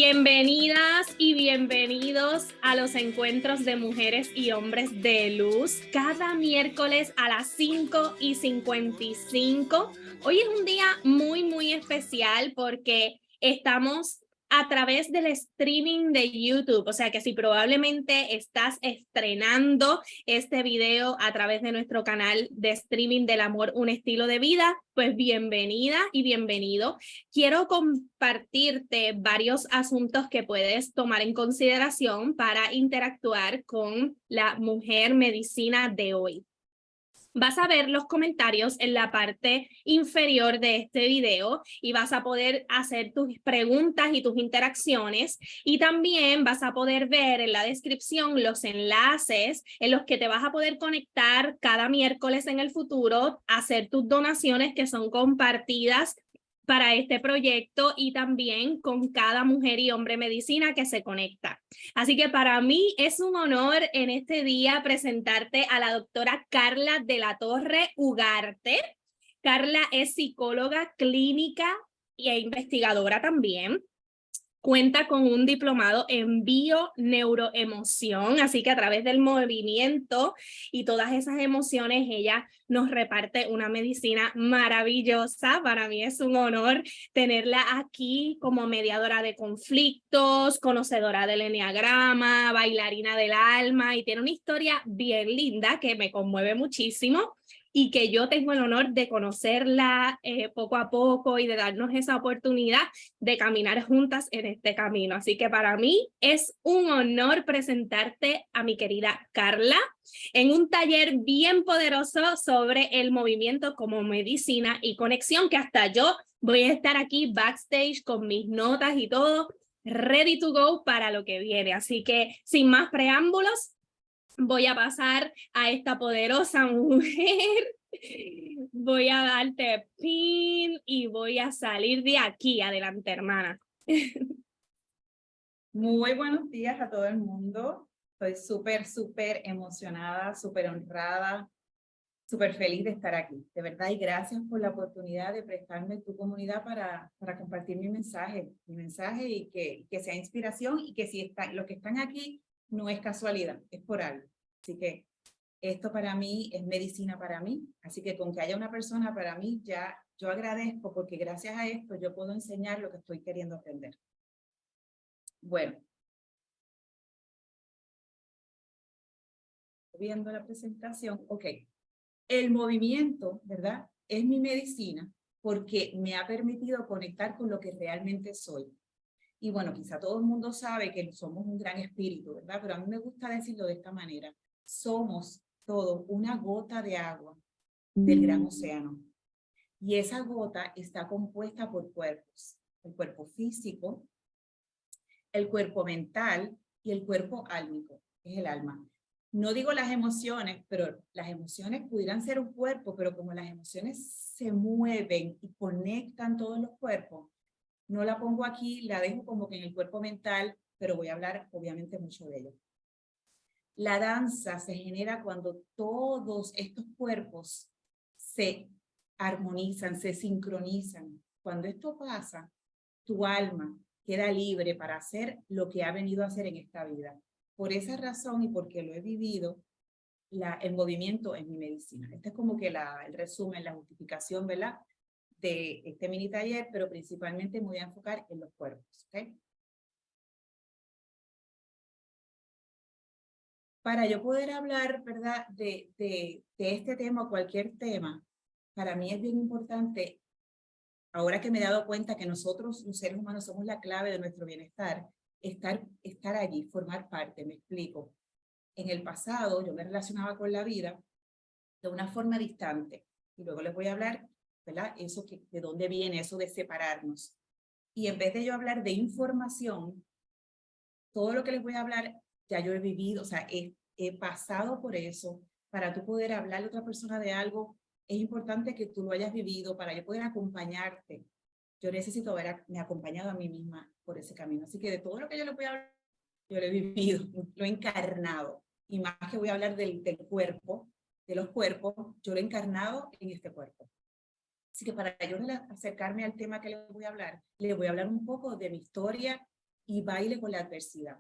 Bienvenidas y bienvenidos a los encuentros de mujeres y hombres de luz, cada miércoles a las 5:55. Hoy es un día muy especial porque estamos a través del streaming de YouTube, o sea que si probablemente estás estrenando este video a través de nuestro canal de streaming del amor, un estilo de vida, pues bienvenida y bienvenido. Quiero compartirte varios asuntos que puedes tomar en consideración para interactuar con la mujer medicina de hoy. Vas a ver los comentarios en la parte inferior de este video y vas a poder hacer tus preguntas y tus interacciones, y también vas a poder ver en la descripción los enlaces en los que te vas a poder conectar cada miércoles en el futuro, hacer tus donaciones que son compartidas para este proyecto y también con cada mujer y hombre medicina que se conecta. Así que para mí es un honor en este día presentarte a la doctora Carla de la Torre Ugarte. Carla es psicóloga clínica e investigadora también. Cuenta con un diplomado en bio-neuroemoción, así que a través del movimiento y todas esas emociones ella nos reparte una medicina maravillosa. Para mí es un honor tenerla aquí como mediadora de conflictos, conocedora del eneagrama, bailarina del alma, y tiene una historia bien linda que me conmueve muchísimo y que yo tengo el honor de conocerla poco a poco y de darnos esa oportunidad de caminar juntas en este camino. Así que para mí es un honor presentarte a mi querida Carla en un taller bien poderoso sobre el movimiento como medicina y conexión, que hasta yo voy a estar aquí backstage con mis notas y todo, ready to go para lo que viene. Así que sin más preámbulos, voy a pasar a esta poderosa mujer. Voy a darte pin y voy a salir de aquí. Adelante, hermana. Muy buenos días a todo el mundo. Estoy súper emocionada, súper honrada, súper feliz de estar aquí. De verdad, y gracias por la oportunidad de prestarme tu comunidad para compartir mi mensaje y que sea inspiración, y que si los que están aquí no es casualidad, es por algo. Así que esto para mí es medicina para mí. Así que con que haya una persona para mí, ya yo agradezco, porque gracias a esto yo puedo enseñar lo que estoy queriendo aprender. Bueno, viendo la presentación, ok. El movimiento, ¿verdad? Es mi medicina porque me ha permitido conectar con lo que realmente soy. Y bueno, quizá todo el mundo sabe que somos un gran espíritu, ¿verdad? Pero a mí me gusta decirlo de esta manera. Somos todos una gota de agua del gran océano. Y esa gota está compuesta por cuerpos. El cuerpo físico, el cuerpo mental y el cuerpo álmico, que es el alma. No digo las emociones, pero las emociones pudieran ser un cuerpo, pero como las emociones se mueven y conectan todos los cuerpos, no la pongo aquí, la dejo como que en el cuerpo mental, pero voy a hablar obviamente mucho de ello. La danza se genera cuando todos estos cuerpos se armonizan, se sincronizan. Cuando esto pasa, tu alma queda libre para hacer lo que ha venido a hacer en esta vida. Por esa razón y porque lo he vivido, el movimiento es mi medicina. Este es como que el resumen, la justificación, ¿verdad?, de este mini taller, pero principalmente me voy a enfocar en los cuerpos, ¿ok? Para yo poder hablar, ¿verdad?, de este tema o cualquier tema, para mí es bien importante, ahora que me he dado cuenta que nosotros, los seres humanos, somos la clave de nuestro bienestar, estar allí, formar parte. Me explico. En el pasado yo me relacionaba con la vida de una forma distante, y luego les voy a hablar, ¿verdad?, de dónde viene eso de separarnos. Y en vez de yo hablar de información, todo lo que les voy a hablar ya yo he vivido, o sea, he pasado por eso. Para tú poder hablarle a otra persona de algo, es importante que tú lo hayas vivido para yo poder acompañarte. Yo necesito haberme acompañado a mí misma por ese camino. Así que de todo lo que yo les voy a hablar, yo lo he vivido, lo he encarnado. Y más que voy a hablar del cuerpo, de los cuerpos, yo lo he encarnado en este cuerpo. Así que para yo acercarme al tema que les voy a hablar un poco de mi historia y baile con la adversidad.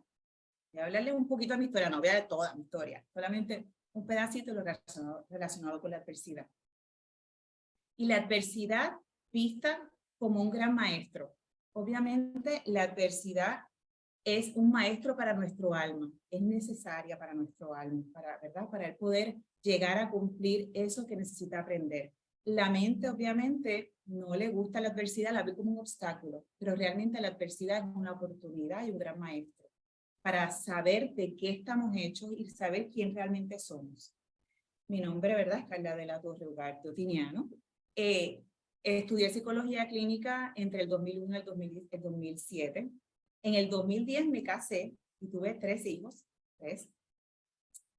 Voy a hablarles un poquito de mi historia, no voy a dar toda mi historia, solamente un pedacito de lo relacionado con la adversidad. Y la adversidad vista como un gran maestro. Obviamente la adversidad es un maestro para nuestro alma, es necesaria para nuestro alma, ¿verdad? Para el poder llegar a cumplir eso que necesita aprender. La mente obviamente no le gusta la adversidad, la ve como un obstáculo, pero realmente la adversidad es una oportunidad y un gran maestro para saber de qué estamos hechos y saber quién realmente somos. Mi nombre, ¿verdad? Es Carla de la Torre Ugarte Otiniano. Estudié psicología clínica entre el 2001 y el 2007. En el 2010 me casé y tuve 3 hijos, 3,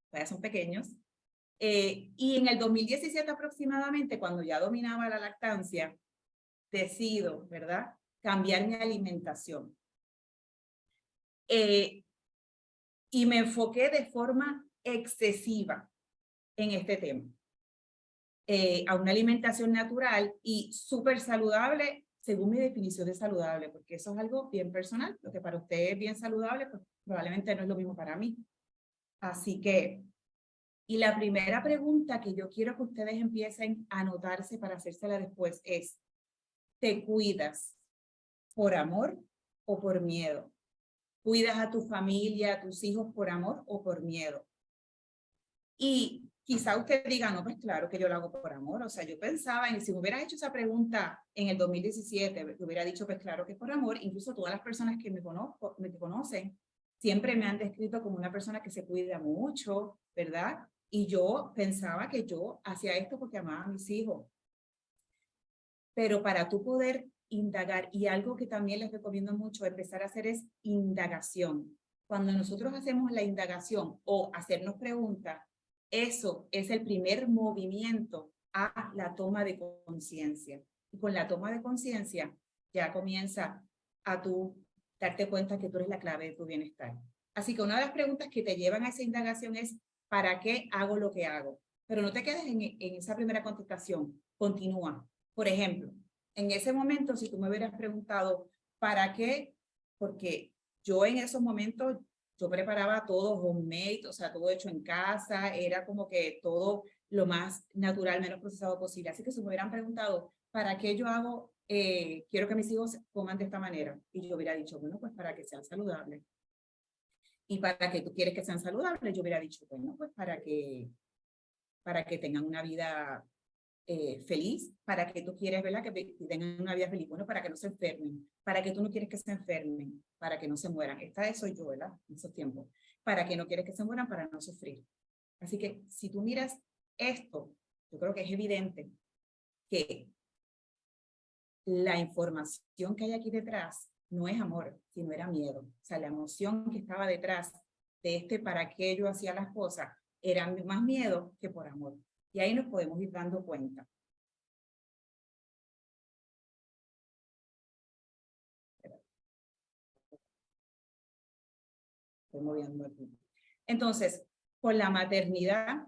todavía son pequeños. Y en el 2017 aproximadamente, cuando ya dominaba la lactancia, decido, ¿verdad?, cambiar mi alimentación. Y me enfoqué de forma excesiva en este tema. A una alimentación natural y súper saludable, según mi definición de saludable, porque eso es algo bien personal. Lo que para usted es bien saludable, pues probablemente no es lo mismo para mí. Así que, y la primera pregunta que yo quiero que ustedes empiecen a anotarse para hacérsela después es, ¿te cuidas por amor o por miedo? ¿Cuidas a tu familia, a tus hijos por amor o por miedo? Y quizá usted diga, no, pues claro que yo lo hago por amor. O sea, yo pensaba, en si me hubiera hecho esa pregunta en el 2017, hubiera dicho, pues claro que es por amor. Incluso todas las personas que me conocen, siempre me han descrito como una persona que se cuida mucho, ¿verdad? Y yo pensaba que yo hacía esto porque amaba a mis hijos. Pero para tú poder indagar, y algo que también les recomiendo mucho empezar a hacer es indagación. Cuando nosotros hacemos la indagación o hacernos preguntas, eso es el primer movimiento a la toma de conciencia. Y con la toma de conciencia ya comienza a tú darte cuenta que tú eres la clave de tu bienestar. Así que una de las preguntas que te llevan a esa indagación es, ¿para qué hago lo que hago? Pero no te quedes en esa primera contestación, continúa. Por ejemplo, en ese momento, si tú me hubieras preguntado, ¿para qué? Porque yo en esos momentos, yo preparaba todo homemade, o sea, todo hecho en casa, era como que todo lo más natural, menos procesado posible. Así que si me hubieran preguntado, ¿para qué yo hago, quiero que mis hijos coman de esta manera? Y yo hubiera dicho, bueno, pues para que sean saludables. ¿Y para qué tú quieres que sean saludables? Yo hubiera dicho, bueno, pues para que tengan una vida feliz, para que tú quieres, ¿verdad?, que tengan una vida feliz, bueno, para que no se enfermen, para que tú no quieres que se enfermen, para que no se mueran. Esta vez soy yo, ¿verdad?, en esos tiempos. Para que no quieres que se mueran, para no sufrir. Así que si tú miras esto, yo creo que es evidente que la información que hay aquí detrás no es amor, sino era miedo. O sea, la emoción que estaba detrás de para qué yo hacía las cosas era más miedo que por amor. Y ahí nos podemos ir dando cuenta. Estoy moviendo aquí. Entonces, con la maternidad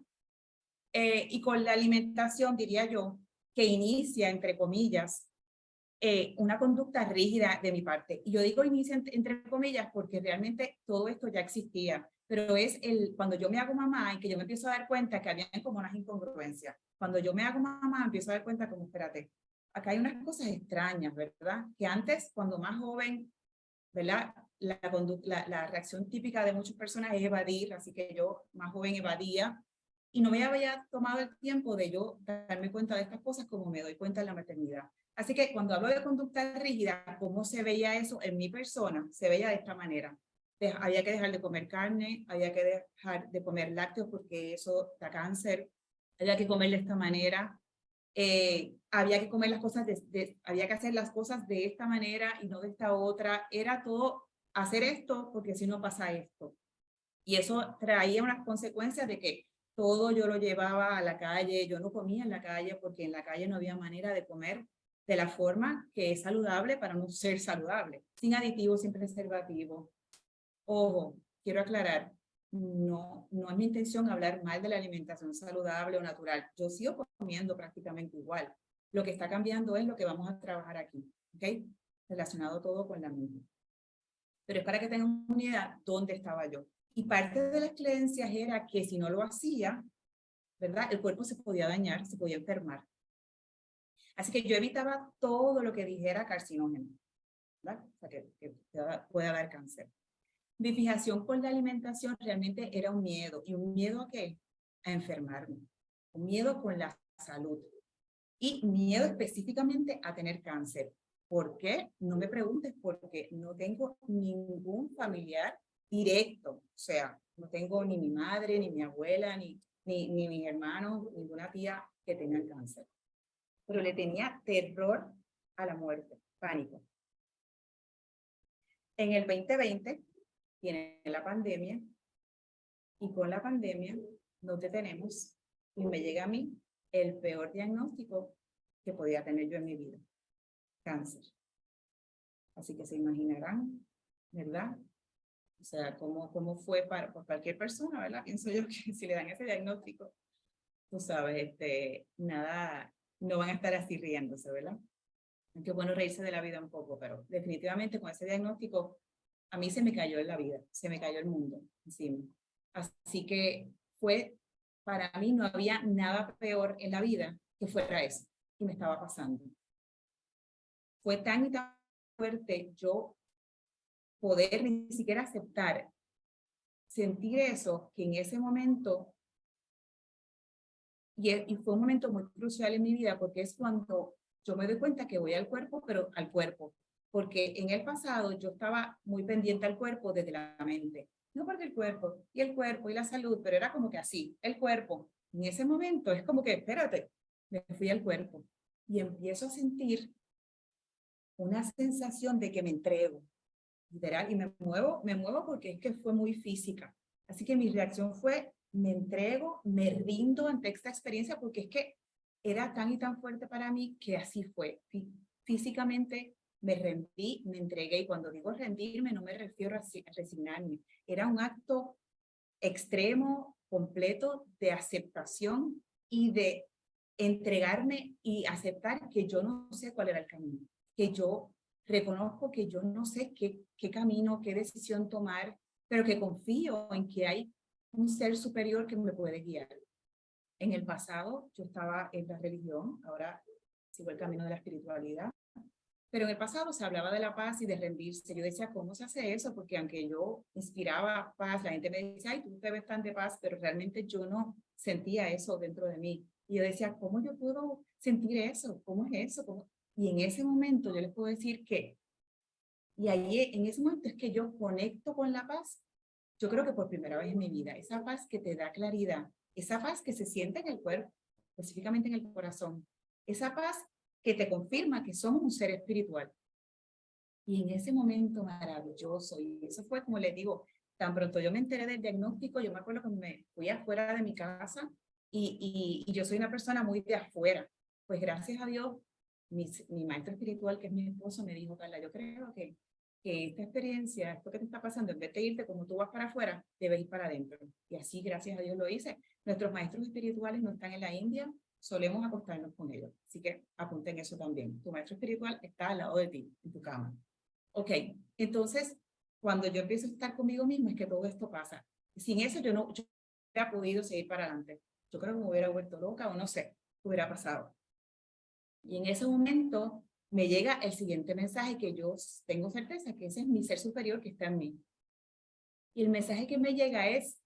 y con la alimentación, diría yo, que inicia, entre comillas, una conducta rígida de mi parte. Y yo digo inicia entre comillas porque realmente todo esto ya existía, pero es cuando yo me hago mamá y que yo me empiezo a dar cuenta que había como unas incongruencias. Cuando yo me hago mamá, empiezo a dar cuenta como, espérate, acá hay unas cosas extrañas, ¿verdad? Que antes, cuando más joven, ¿verdad? La reacción típica de muchas personas es evadir, así que yo más joven evadía y no me había tomado el tiempo de yo darme cuenta de estas cosas como me doy cuenta en la maternidad. Así que cuando hablo de conducta rígida, ¿cómo se veía eso en mi persona? Se veía de esta manera. Había que dejar de comer carne, había que dejar de comer lácteos porque eso da cáncer, había que comer de esta manera, había que comer las cosas, había que hacer las cosas de esta manera y no de esta otra. Era todo hacer esto porque si no pasa esto. Y eso traía unas consecuencias de que todo yo lo llevaba a la calle, yo no comía en la calle porque en la calle no había manera de comer de la forma que es saludable para no ser saludable, sin aditivos, sin preservativos. Ojo, quiero aclarar, no es mi intención hablar mal de la alimentación saludable o natural. Yo sigo comiendo prácticamente igual. Lo que está cambiando es lo que vamos a trabajar aquí, ¿ok? Relacionado todo con la mente. pero es para que tengan una idea dónde estaba yo. Y parte de las creencias era que si no lo hacía, ¿verdad? El cuerpo se podía dañar, se podía enfermar. Así que yo evitaba todo lo que dijera carcinógeno, ¿verdad? O sea, que pueda dar cáncer. Mi fijación con la alimentación realmente era un miedo. ¿Y un miedo a qué? A enfermarme. Un miedo con la salud. Y miedo específicamente a tener cáncer. ¿Por qué? No me preguntes, porque no tengo ningún familiar directo. O sea, no tengo ni mi madre, ni mi abuela, ni mis hermanos, ninguna tía que tenga cáncer. Pero le tenía terror a la muerte, pánico. En el 2020 viene la pandemia y con la pandemia nos detenemos y me llega a mí el peor diagnóstico que podía tener yo en mi vida, cáncer. Así que se imaginarán, ¿verdad? O sea, cómo fue para cualquier persona, ¿verdad? Pienso yo que si le dan ese diagnóstico, tú sabes, nada, no van a estar así riéndose, ¿verdad? Qué bueno reírse de la vida un poco, pero definitivamente con ese diagnóstico a mí se me cayó en la vida, se me cayó el mundo encima. Así que para mí no había nada peor en la vida que fuera eso, y me estaba pasando. Fue tan y tan fuerte yo poder ni siquiera aceptar, sentir eso, que en ese momento, y fue un momento muy crucial en mi vida, porque es cuando yo me doy cuenta que voy al cuerpo, pero al cuerpo. Porque en el pasado yo estaba muy pendiente al cuerpo desde la mente. No porque el cuerpo y la salud, pero era como que así, el cuerpo. En ese momento es como que, espérate, me fui al cuerpo y empiezo a sentir una sensación de que me entrego, literal, y me muevo porque es que fue muy física. Así que mi reacción fue, me entrego, me rindo ante esta experiencia porque es que era tan y tan fuerte para mí que así fue. Físicamente me rendí, me entregué, y cuando digo rendirme no me refiero a resignarme, era un acto extremo, completo de aceptación y de entregarme y aceptar que yo no sé cuál era el camino, que yo reconozco que yo no sé qué camino, qué decisión tomar, pero que confío en que hay un ser superior que me puede guiar. En el pasado yo estaba en la religión, ahora sigo el camino de la espiritualidad, pero en el pasado se hablaba de la paz y de rendirse. Yo decía, ¿cómo se hace eso? Porque aunque yo inspiraba paz, la gente me decía, ay, tú te ves tan de paz, pero realmente yo no sentía eso dentro de mí. Y yo decía, ¿cómo yo puedo sentir eso? ¿Cómo es eso? ¿Cómo? Y en ese momento yo les puedo decir que, y ahí en ese momento es que yo conecto con la paz, yo creo que por primera vez en mi vida, esa paz que te da claridad, esa paz que se siente en el cuerpo, específicamente en el corazón, esa paz que te confirma que somos un ser espiritual. Y en ese momento maravilloso, y eso fue como les digo, tan pronto yo me enteré del diagnóstico, yo me acuerdo que me fui afuera de mi casa y yo soy una persona muy de afuera. Pues gracias a Dios, mi maestro espiritual, que es mi esposo, me dijo, Carla, yo creo que esta experiencia, esto que te está pasando, en vez de irte como tú vas para afuera, debes ir para adentro. Y así, gracias a Dios, lo hice. Nuestros maestros espirituales no están en la India, solemos acostarnos con ellos. Así que apunten eso también. Tu maestro espiritual está al lado de ti, en tu cama. Ok, entonces, cuando yo empiezo a estar conmigo mismo, es que todo esto pasa. Sin eso, yo no hubiera podido seguir para adelante. Yo creo que me hubiera vuelto loca o no sé, qué hubiera pasado. Y en ese momento me llega el siguiente mensaje que yo tengo certeza que ese es mi ser superior que está en mí. Y el mensaje que me llega es,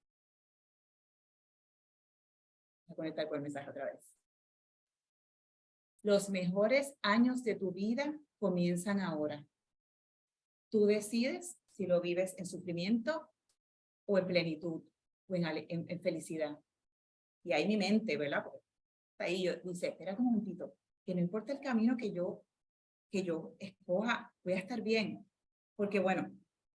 voy a conectar con el mensaje otra vez. Los mejores años de tu vida comienzan ahora. Tú decides si lo vives en sufrimiento o en plenitud o en felicidad. Y ahí mi mente, ¿verdad? Porque ahí yo dice, espera un momentito, que no importa el camino que yo escoja, voy a estar bien. Porque bueno,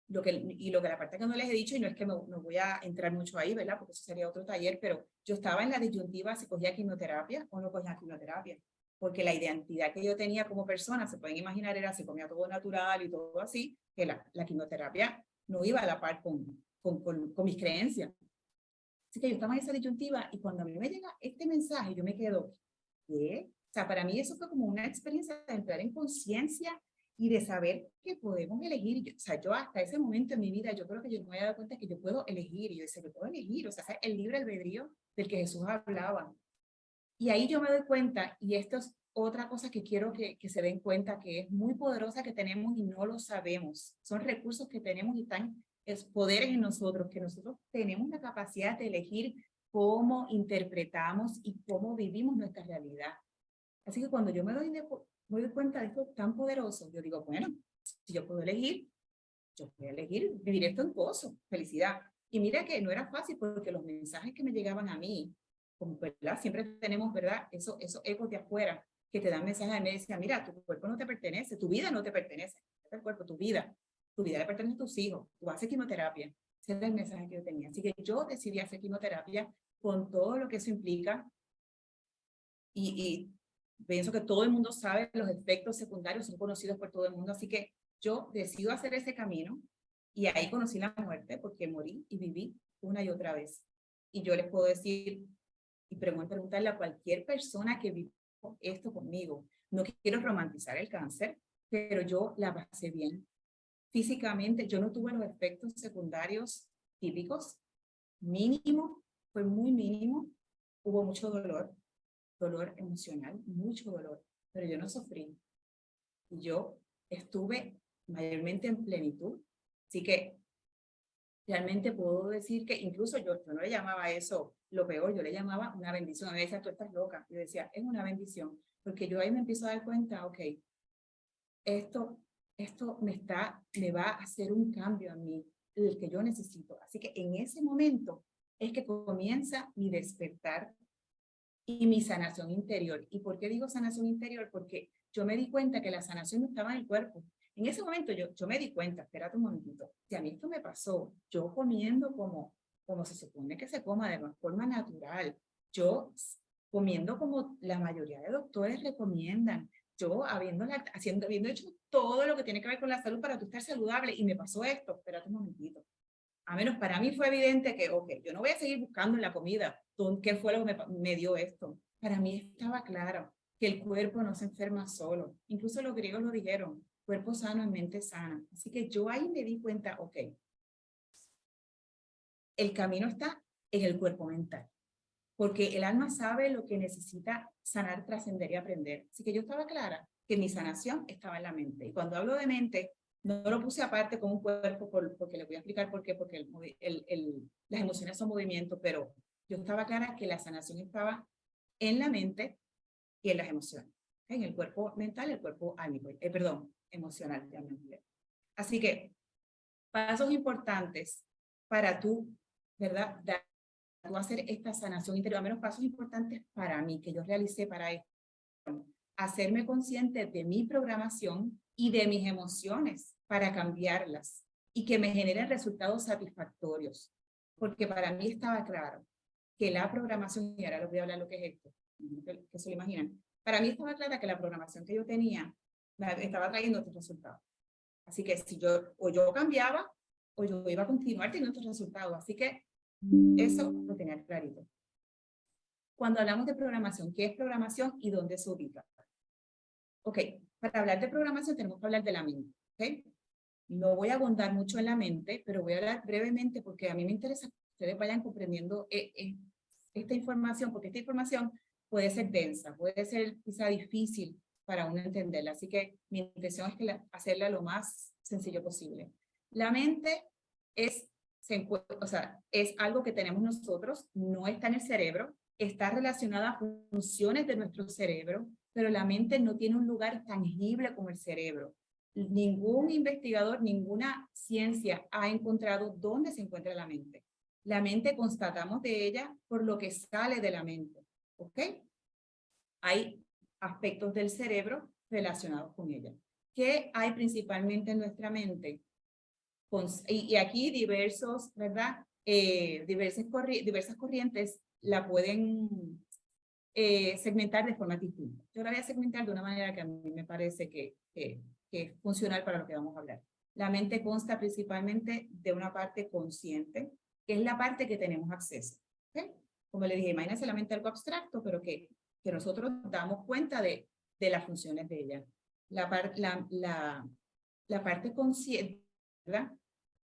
lo que la parte que no les he dicho, y no es que no voy a entrar mucho ahí, ¿verdad? Porque eso sería otro taller, pero yo estaba en la disyuntiva si cogía quimioterapia o no cogía quimioterapia. Porque la identidad que yo tenía como persona, se pueden imaginar, era si comía todo natural y todo así, que la quimioterapia no iba a la par con mis creencias. Así que yo estaba en esa disyuntiva y cuando a mí me llega este mensaje, yo me quedo, ¿qué? O sea, para mí eso fue como una experiencia de entrar en conciencia y de saber que podemos elegir. Yo, o sea, yo hasta ese momento en mi vida, yo creo que yo no me había dado cuenta que yo puedo elegir. Y yo decía, yo puedo elegir, o sea, el libre albedrío del que Jesús hablaba. Y ahí yo me doy cuenta, y esto es otra cosa que quiero que se den cuenta, que es muy poderosa que tenemos y no lo sabemos. Son recursos que tenemos y están, es poderes en nosotros, que nosotros tenemos la capacidad de elegir cómo interpretamos y cómo vivimos nuestra realidad. Así que cuando yo me doy cuenta de esto tan poderoso, yo digo, bueno, si yo puedo elegir, yo voy a elegir vivir esto en gozo, felicidad. Y mira que no era fácil porque los mensajes que me llegaban a mí, como ¿verdad? Siempre tenemos, ¿verdad? Esos ecos de afuera que te dan mensajes, me decían, mira, tu cuerpo no te pertenece, tu vida no te pertenece, el cuerpo, tu vida le pertenece a tus hijos, tú haces quimioterapia. Ese era el mensaje que yo tenía. Así que yo decidí hacer quimioterapia con todo lo que eso implica y pienso que todo el mundo sabe, los efectos secundarios son conocidos por todo el mundo, así que yo decido hacer ese camino y ahí conocí la muerte porque morí y viví una y otra vez. Y yo les puedo decir y preguntarle a cualquier persona que vivió esto conmigo, no quiero romantizar el cáncer, pero yo la pasé bien. Físicamente yo no tuve los efectos secundarios típicos, mínimo, fue muy mínimo, hubo mucho dolor emocional, mucho dolor, pero yo no sufrí. Y yo estuve mayormente en plenitud. Así que realmente puedo decir que incluso yo no le llamaba eso lo peor, yo le llamaba una bendición. Me decía, tú estás loca. Yo decía, es una bendición, porque yo ahí me empiezo a dar cuenta, ok, esto me va a hacer un cambio a mí, el que yo necesito. Así que en ese momento es que comienza mi despertar y mi sanación interior. ¿Y por qué digo sanación interior? Porque yo me di cuenta que la sanación no estaba en el cuerpo. En ese momento yo me di cuenta, espérate un momentito, si a mí esto me pasó, yo comiendo como se supone que se coma de forma natural, yo comiendo como la mayoría de doctores recomiendan, yo habiendo hecho todo lo que tiene que ver con la salud para tú estar saludable y me pasó esto, espérate un momentito. A menos para mí fue evidente que, ok, yo no voy a seguir buscando en la comida qué fue lo que me dio esto. Para mí estaba claro que el cuerpo no se enferma solo. Incluso los griegos lo dijeron, cuerpo sano en mente sana. Así que yo ahí me di cuenta, ok, el camino está en el cuerpo mental. Porque el alma sabe lo que necesita sanar, trascender y aprender. Así que yo estaba clara que mi sanación estaba en la mente. Y cuando hablo de mente, no lo puse aparte con un cuerpo, porque le voy a explicar por qué, porque las emociones son movimiento, pero yo estaba clara que la sanación estaba en la mente y en las emociones, en el cuerpo mental y el cuerpo álmico, emocional. Así que pasos importantes para tú, ¿verdad? Tú hacer esta sanación interior, a menos pasos importantes para mí, que yo realicé para esto. Hacerme consciente de mi programación y de mis emociones para cambiarlas y que me generen resultados satisfactorios. Porque para mí estaba claro que la programación, y ahora les voy a hablar lo que es esto, que se lo imaginan, para mí estaba clara que la programación que yo tenía estaba trayendo estos resultados. Así que si yo cambiaba o yo iba a continuar teniendo estos resultados. Así que eso lo tenía clarito. Cuando hablamos de programación, ¿qué es programación y dónde se ubica? Ok, para hablar de programación tenemos que hablar de la mente. ¿Okay? No voy a abundar mucho en la mente, pero voy a hablar brevemente porque a mí me interesa que ustedes vayan comprendiendo esta información, porque esta información puede ser densa, puede ser quizá difícil para uno entenderla. Así que mi intención es hacerla lo más sencillo posible. La mente es algo que tenemos nosotros, no está en el cerebro, está relacionada a funciones de nuestro cerebro, pero la mente no tiene un lugar tangible como el cerebro. Ningún investigador, ninguna ciencia ha encontrado dónde se encuentra la mente. La mente constatamos de ella por lo que sale de la mente, ¿ok? Hay aspectos del cerebro relacionados con ella. ¿Qué hay principalmente en nuestra mente? Y aquí ¿verdad? Diversas corrientes la pueden segmentar de forma distinta. Yo la voy a segmentar de una manera que a mí me parece que es funcional para lo que vamos a hablar. La mente consta principalmente de una parte consciente, que es la parte que tenemos acceso. ¿Okay? Como le dije, imagínense la mente algo abstracto, pero que nosotros damos cuenta de las funciones de ella. la parte consciente, ¿verdad?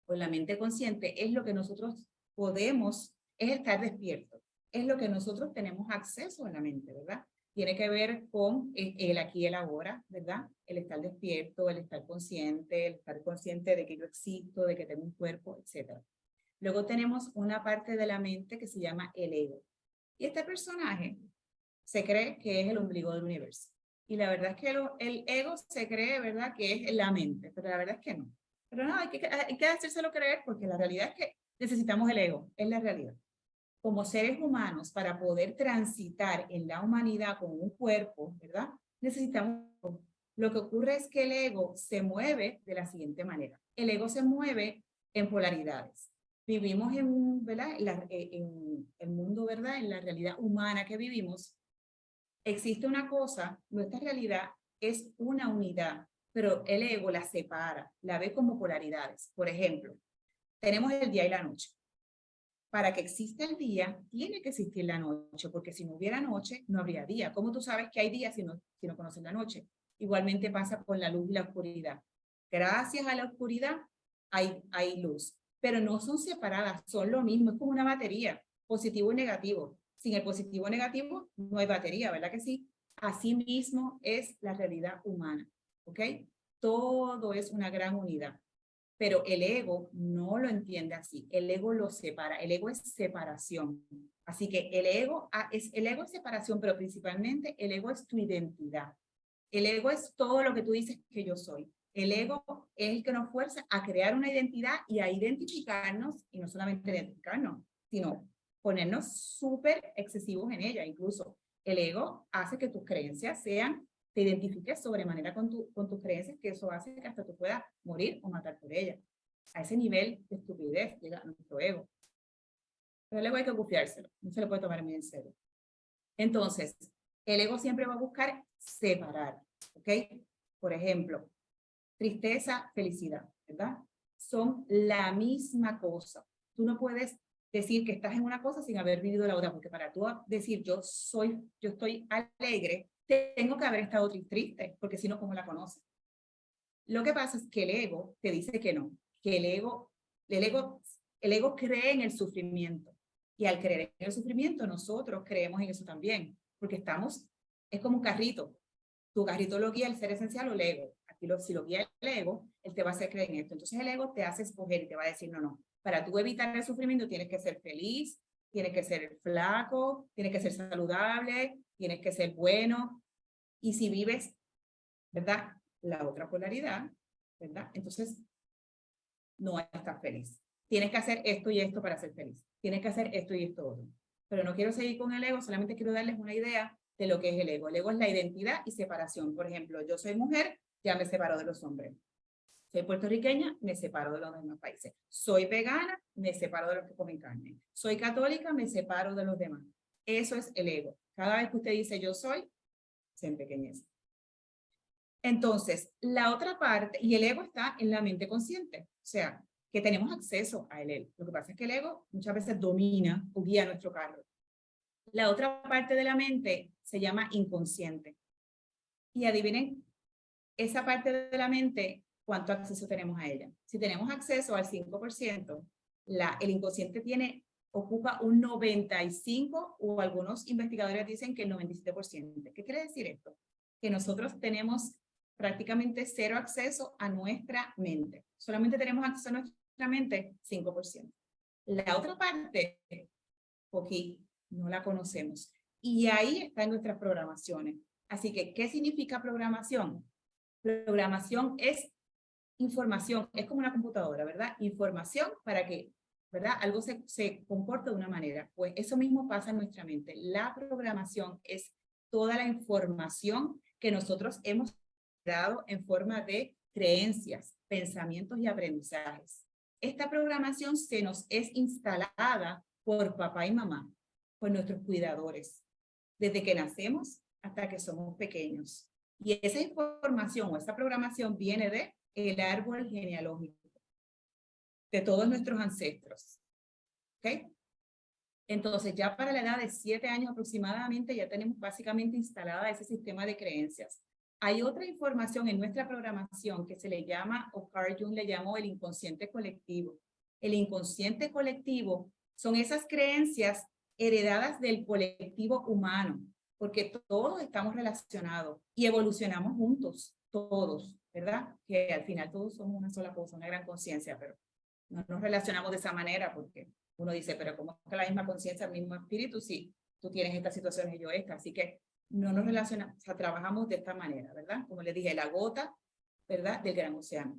O la mente consciente es lo que nosotros podemos, es estar despierto, es lo que nosotros tenemos acceso en la mente, ¿verdad? Tiene que ver con el aquí y el ahora, ¿verdad? El estar despierto, el estar consciente de que yo existo, de que tengo un cuerpo, etc. Luego tenemos una parte de la mente que se llama el ego. Y este personaje se cree que es el ombligo del universo. Y la verdad es que el ego se cree, ¿verdad?, que es la mente, pero la verdad es que no. Pero no, hay que hacérselo creer porque la realidad es que necesitamos el ego, es la realidad. Como seres humanos, para poder transitar en la humanidad con un cuerpo, ¿verdad? Necesitamos. Lo que ocurre es que el ego se mueve de la siguiente manera. El ego se mueve en polaridades. Vivimos ¿verdad? En el mundo, ¿verdad? En la realidad humana que vivimos, existe una cosa, nuestra realidad es una unidad, pero el ego la separa, la ve como polaridades. Por ejemplo, tenemos el día y la noche. Para que exista el día, tiene que existir la noche, porque si no hubiera noche, no habría día. ¿Cómo tú sabes que hay día si no conoces la noche? Igualmente pasa con la luz y la oscuridad. Gracias a la oscuridad hay luz, pero no son separadas, son lo mismo, es como una batería, positivo y negativo. Sin el positivo y negativo no hay batería, ¿verdad que sí? Así mismo es la realidad humana, ¿ok? Todo es una gran unidad. Pero el ego no lo entiende así. El ego lo separa. El ego es separación. Así que el ego es separación, pero principalmente el ego es tu identidad. El ego es todo lo que tú dices que yo soy. El ego es el que nos fuerza a crear una identidad y a identificarnos, y no solamente identificarnos, sino ponernos súper excesivos en ella. Incluso el ego hace que tus creencias te identifiques sobremanera con tus creencias, que eso hace que hasta tú puedas morir o matar por ella. A ese nivel de estupidez llega nuestro ego. Pero el ego hay que bufiárselo, no se lo puede tomar muy en serio. Entonces, el ego siempre va a buscar separar, ¿ok? Por ejemplo, tristeza, felicidad, ¿verdad? Son la misma cosa. Tú no puedes decir que estás en una cosa sin haber vivido la otra, porque para tú decir yo estoy alegre, tengo que haber estado triste, porque si no, ¿cómo la conoces? Lo que pasa es que el ego te dice que no, que el ego cree en el sufrimiento. Y al creer en el sufrimiento, nosotros creemos en eso también, porque es como un carrito. Tu carrito lo guía el ser esencial o el ego. Aquí si lo guía el ego, él te va a hacer creer en esto. Entonces el ego te hace escoger y te va a decir, no, para tú evitar el sufrimiento tienes que ser feliz, tienes que ser flaco, tienes que ser saludable, tienes que ser bueno. Y si vives, ¿verdad?, la otra polaridad, ¿verdad?, entonces no estás feliz. Tienes que hacer esto y esto para ser feliz. Tienes que hacer esto y esto otro. Pero no quiero seguir con el ego, solamente quiero darles una idea de lo que es el ego. El ego es la identidad y separación. Por ejemplo, yo soy mujer, ya me separo de los hombres. Soy puertorriqueña, me separo de los demás países. Soy vegana, me separo de los que comen carne. Soy católica, me separo de los demás. Eso es el ego. Cada vez que usted dice yo soy, se empequeñece. Entonces, la otra parte, y el ego está en la mente consciente, o sea, que tenemos acceso a él. Lo que pasa es que el ego muchas veces domina o guía nuestro carro. La otra parte de la mente se llama inconsciente. Y adivinen, esa parte de la mente, ¿cuánto acceso tenemos a ella? Si tenemos acceso al 5%, el inconsciente ocupa un 95%, o algunos investigadores dicen que el 97%. ¿Qué quiere decir esto? Que nosotros tenemos prácticamente cero acceso a nuestra mente. Solamente tenemos acceso a nuestra mente 5%. La otra parte, poquito, no la conocemos. Y ahí están nuestras programaciones. Así que, ¿qué significa programación? Programación es información, es como una computadora, ¿verdad? Información para que, ¿verdad?, algo se comporte de una manera. Pues eso mismo pasa en nuestra mente. La programación es toda la información que nosotros hemos dado en forma de creencias, pensamientos y aprendizajes. Esta programación se nos es instalada por papá y mamá, por nuestros cuidadores, desde que nacemos hasta que somos pequeños. Y esa información o esa programación viene del árbol genealógico de todos nuestros ancestros. ¿Ok? Entonces, ya para la edad de 7 años aproximadamente, ya tenemos básicamente instalada ese sistema de creencias. hay otra información en nuestra programación que se le llama, o Carl Jung le llamó el inconsciente colectivo. El inconsciente colectivo son esas creencias heredadas del colectivo humano, porque todos estamos relacionados y evolucionamos juntos, todos, ¿verdad? Que al final todos somos una sola cosa, una gran conciencia, pero no nos relacionamos de esa manera porque uno dice, pero ¿cómo es que la misma conciencia, el mismo espíritu? Sí, tú tienes estas situaciones y yo esta, así que no nos relacionamos, o sea, trabajamos de esta manera, ¿verdad? Como les dije, la gota, ¿verdad? Del gran océano.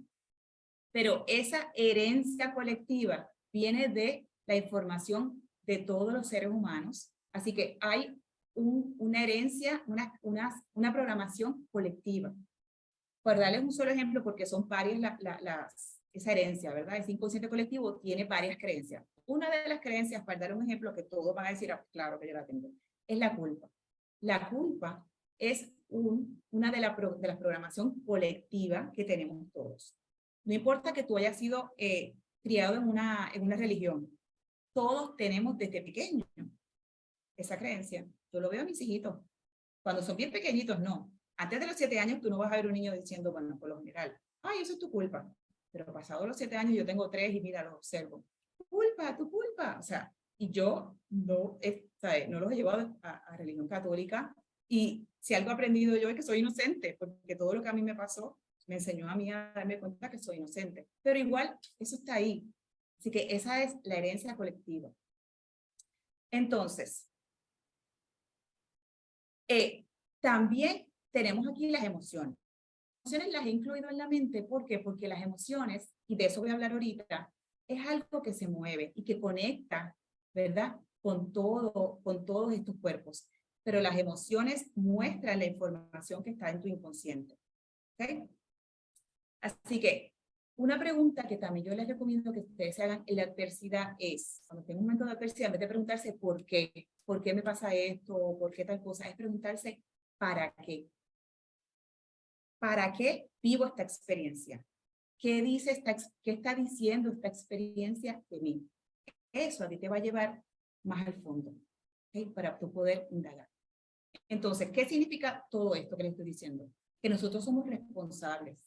Pero esa herencia colectiva viene de la información de todos los seres humanos, así que hay una herencia, una programación colectiva. Por darles un solo ejemplo, porque son varias esa herencia, ¿verdad? Ese inconsciente colectivo tiene varias creencias. Una de las creencias, para dar un ejemplo que todos van a decir, ah, claro que yo la tengo, es la culpa. La culpa es una de las programación colectiva que tenemos todos. No importa que tú hayas sido criado en una religión, todos tenemos desde pequeños esa creencia. Yo lo veo a mis hijitos. Cuando son bien pequeñitos, no. Antes de los 7 años, tú no vas a ver un niño diciendo, bueno, por lo general, ay, eso es tu culpa. Pero pasados los 7 años, yo tengo 3 y mira, los observo. Tu culpa. O sea, y yo no los he llevado a religión católica y si algo he aprendido yo es que soy inocente, porque todo lo que a mí me pasó me enseñó a mí a darme cuenta que soy inocente. Pero igual, eso está ahí. Así que esa es la herencia colectiva. Entonces, también tenemos aquí las emociones. Las emociones las he incluido en la mente, ¿por qué? Porque las emociones, y de eso voy a hablar ahorita, es algo que se mueve y que conecta, ¿verdad? Con todos estos cuerpos. Pero las emociones muestran la información que está en tu inconsciente. ¿Ok? Así que una pregunta que también yo les recomiendo que ustedes se hagan en la adversidad es, cuando tengan un momento de adversidad, en vez de preguntarse ¿por qué me pasa esto? ¿Por qué tal cosa? Es preguntarse ¿para qué? ¿Para qué vivo esta experiencia? ¿Qué está diciendo esta experiencia de mí? Eso a ti te va a llevar más al fondo, ¿okay? Para tú poder indagar. Entonces, ¿qué significa todo esto que les estoy diciendo? Que nosotros somos responsables.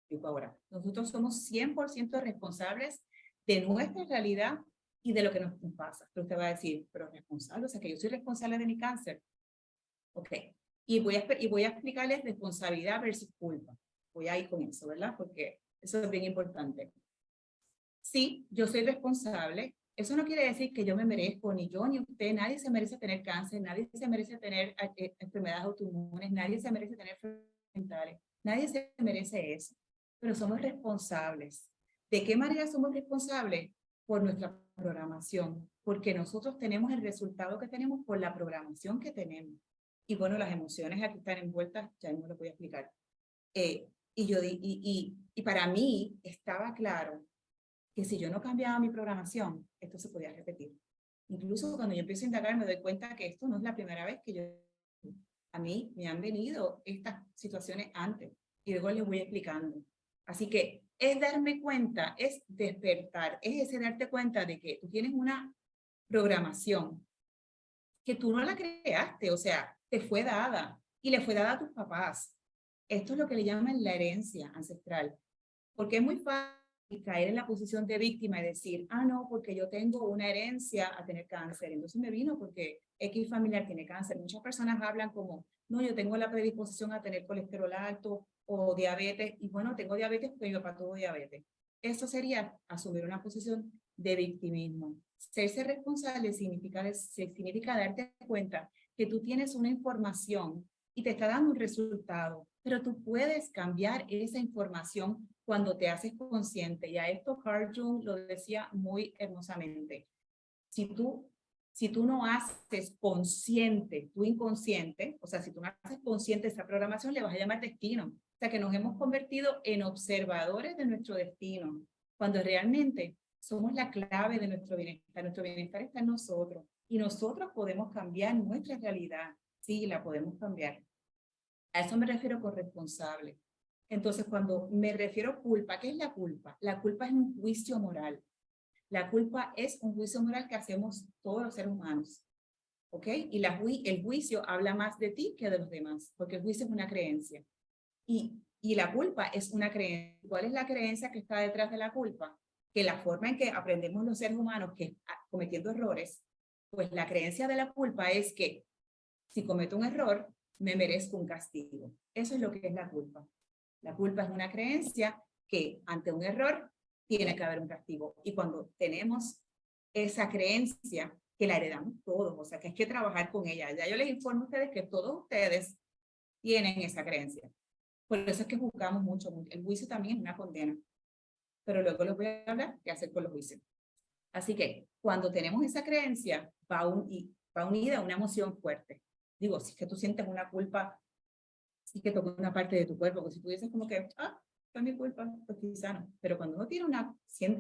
Digo ahora, nosotros somos 100% responsables de nuestra realidad y de lo que nos pasa. Pero usted va a decir, pero responsable, o sea que yo soy responsable de mi cáncer. Ok. Y voy a explicarles responsabilidad versus culpa. Voy a ir con eso, ¿verdad? Porque eso es bien importante. Sí, yo soy responsable. Eso no quiere decir que yo me merezco, ni yo ni usted. Nadie se merece tener cáncer, nadie se merece tener enfermedades autoinmunes, nadie se merece tener enfermedades mentales. Nadie se merece eso. Pero somos responsables. ¿De qué manera somos responsables? Por nuestra programación. Porque nosotros tenemos el resultado que tenemos por la programación que tenemos. Y bueno, las emociones aquí están envueltas, ya no lo voy a explicar. Y para mí estaba claro que si yo no cambiaba mi programación, esto se podía repetir. Incluso cuando yo empiezo a indagar, me doy cuenta que esto no es la primera vez que a mí me han venido estas situaciones antes. Y luego les voy explicando. Así que es darme cuenta, es despertar, es ese darte cuenta de que tú tienes una programación que tú no la creaste, o sea, te fue dada y le fue dada a tus papás. Esto es lo que le llaman la herencia ancestral, porque es muy fácil caer en la posición de víctima y decir, ah, no, porque yo tengo una herencia a tener cáncer, entonces me vino porque X familiar tiene cáncer. Muchas personas hablan como, no, yo tengo la predisposición a tener colesterol alto o diabetes, y bueno, tengo diabetes porque mi papá tuvo diabetes. Eso sería asumir una posición de victimismo. Serse responsable significa darte cuenta que tú tienes una información y te está dando un resultado, pero tú puedes cambiar esa información cuando te haces consciente. Y a esto Carl Jung lo decía muy hermosamente. Si tú no haces consciente tu inconsciente, o sea, si tú no haces consciente esa programación, le vas a llamar destino. O sea, que nos hemos convertido en observadores de nuestro destino, cuando realmente somos la clave de nuestro bienestar. Nuestro bienestar está en nosotros y nosotros podemos cambiar nuestra realidad. Sí, la podemos cambiar. A eso me refiero con responsable. Entonces, cuando me refiero a culpa, ¿qué es la culpa? La culpa es un juicio moral. La culpa es un juicio moral que hacemos todos los seres humanos. ¿ok? Y el juicio habla más de ti que de los demás, porque el juicio es una creencia. Y la culpa es una creencia. ¿Cuál es la creencia que está detrás de la culpa? Que la forma en que aprendemos los seres humanos, que cometiendo errores, pues la creencia de la culpa es que si cometo un error, me merezco un castigo. Eso es lo que es la culpa. La culpa es una creencia que ante un error tiene que haber un castigo. Y cuando tenemos esa creencia, que la heredamos todos, o sea que hay que trabajar con ella. Ya yo les informo a ustedes que todos ustedes tienen esa creencia. Por eso es que juzgamos mucho. El juicio también es una condena. Pero luego les voy a hablar qué hacer con los juicios. Así que cuando tenemos esa creencia, va unida a una emoción fuerte. Digo, si es que tú sientes una culpa, sí que toca una parte de tu cuerpo, porque si tú dices como que, fue mi culpa, pues quizá no. Pero cuando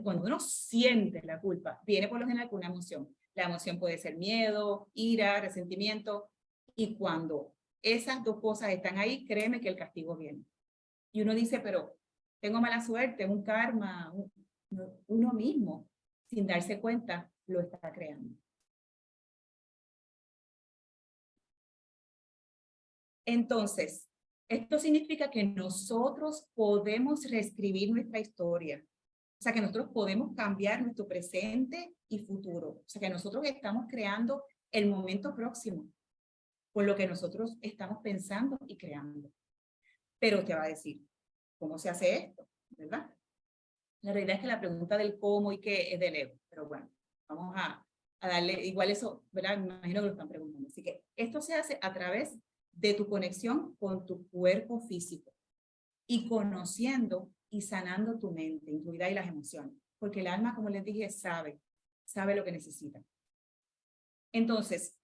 cuando uno siente la culpa, viene por lo general con una emoción. La emoción puede ser miedo, ira, resentimiento, y cuando esas dos cosas están ahí, créeme que el castigo viene. Y uno dice, pero tengo mala suerte, un karma, uno mismo, sin darse cuenta, lo está creando. Entonces, esto significa que nosotros podemos reescribir nuestra historia. O sea, que nosotros podemos cambiar nuestro presente y futuro. O sea, que nosotros estamos creando el momento próximo por lo que nosotros estamos pensando y creando. Pero te va a decir, ¿cómo se hace esto? ¿Verdad? La realidad es que la pregunta del cómo y qué es del ego. Pero bueno, vamos a darle, igual eso, ¿verdad? Me imagino que lo están preguntando. Así que esto se hace a través de tu conexión con tu cuerpo físico y conociendo y sanando tu mente, incluida y las emociones. Porque el alma, como les dije, sabe lo que necesita. Entonces,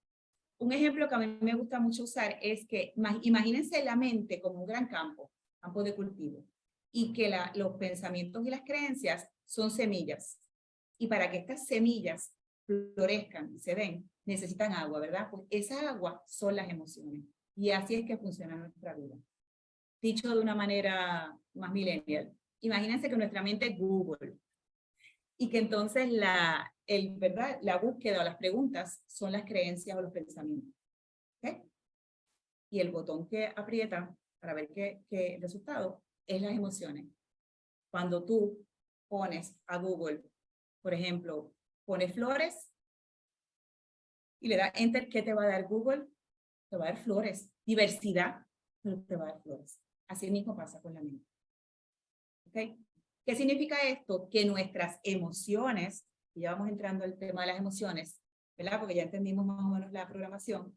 un ejemplo que a mí me gusta mucho usar es que imagínense la mente como un gran campo de cultivo, y que los pensamientos y las creencias son semillas. Y para que estas semillas florezcan y se den, necesitan agua, ¿verdad? Pues esa agua son las emociones. Y así es que funciona nuestra vida. Dicho de una manera más millennial, imagínense que nuestra mente es Google y que entonces ¿verdad? La búsqueda o las preguntas son las creencias o los pensamientos. ¿Okay? Y el botón que aprieta para ver qué resultado es las emociones. Cuando tú pones a Google, por ejemplo, pones flores y le das enter, ¿qué te va a dar Google? Te va a dar flores, diversidad, pero te va a dar flores. Así mismo pasa con la mente. ¿Okay? ¿Qué significa esto? Que nuestras emociones, y ya vamos entrando al tema de las emociones, ¿verdad? Porque ya entendimos más o menos la programación.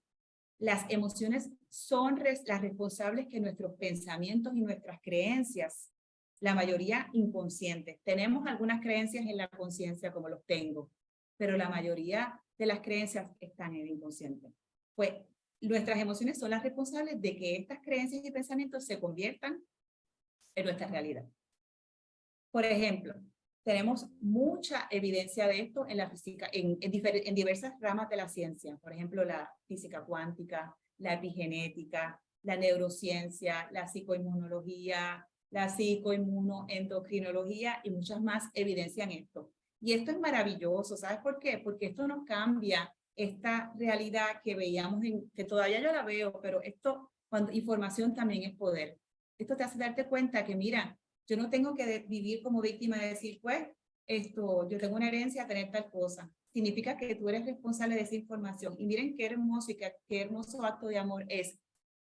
Las emociones son las responsables que nuestros pensamientos y nuestras creencias, la mayoría inconscientes. Tenemos algunas creencias en la conciencia, como los tengo, pero la mayoría de las creencias están en el inconsciente. Pues nuestras emociones son las responsables de que estas creencias y pensamientos se conviertan en nuestra realidad. Por ejemplo, tenemos mucha evidencia de esto en la física, en diversas ramas de la ciencia. Por ejemplo, la física cuántica, la epigenética, la neurociencia, la psicoinmunología, la psicoinmunoendocrinología y muchas más evidencian esto. Y esto es maravilloso, ¿sabes por qué? Porque esto nos cambia esta realidad que veíamos, que todavía yo la veo, pero información también es poder. Esto te hace darte cuenta que, mira, yo no tengo que vivir como víctima de decir, pues, yo tengo una herencia a tener tal cosa. Significa que tú eres responsable de esa información. Y miren qué hermoso y qué hermoso acto de amor es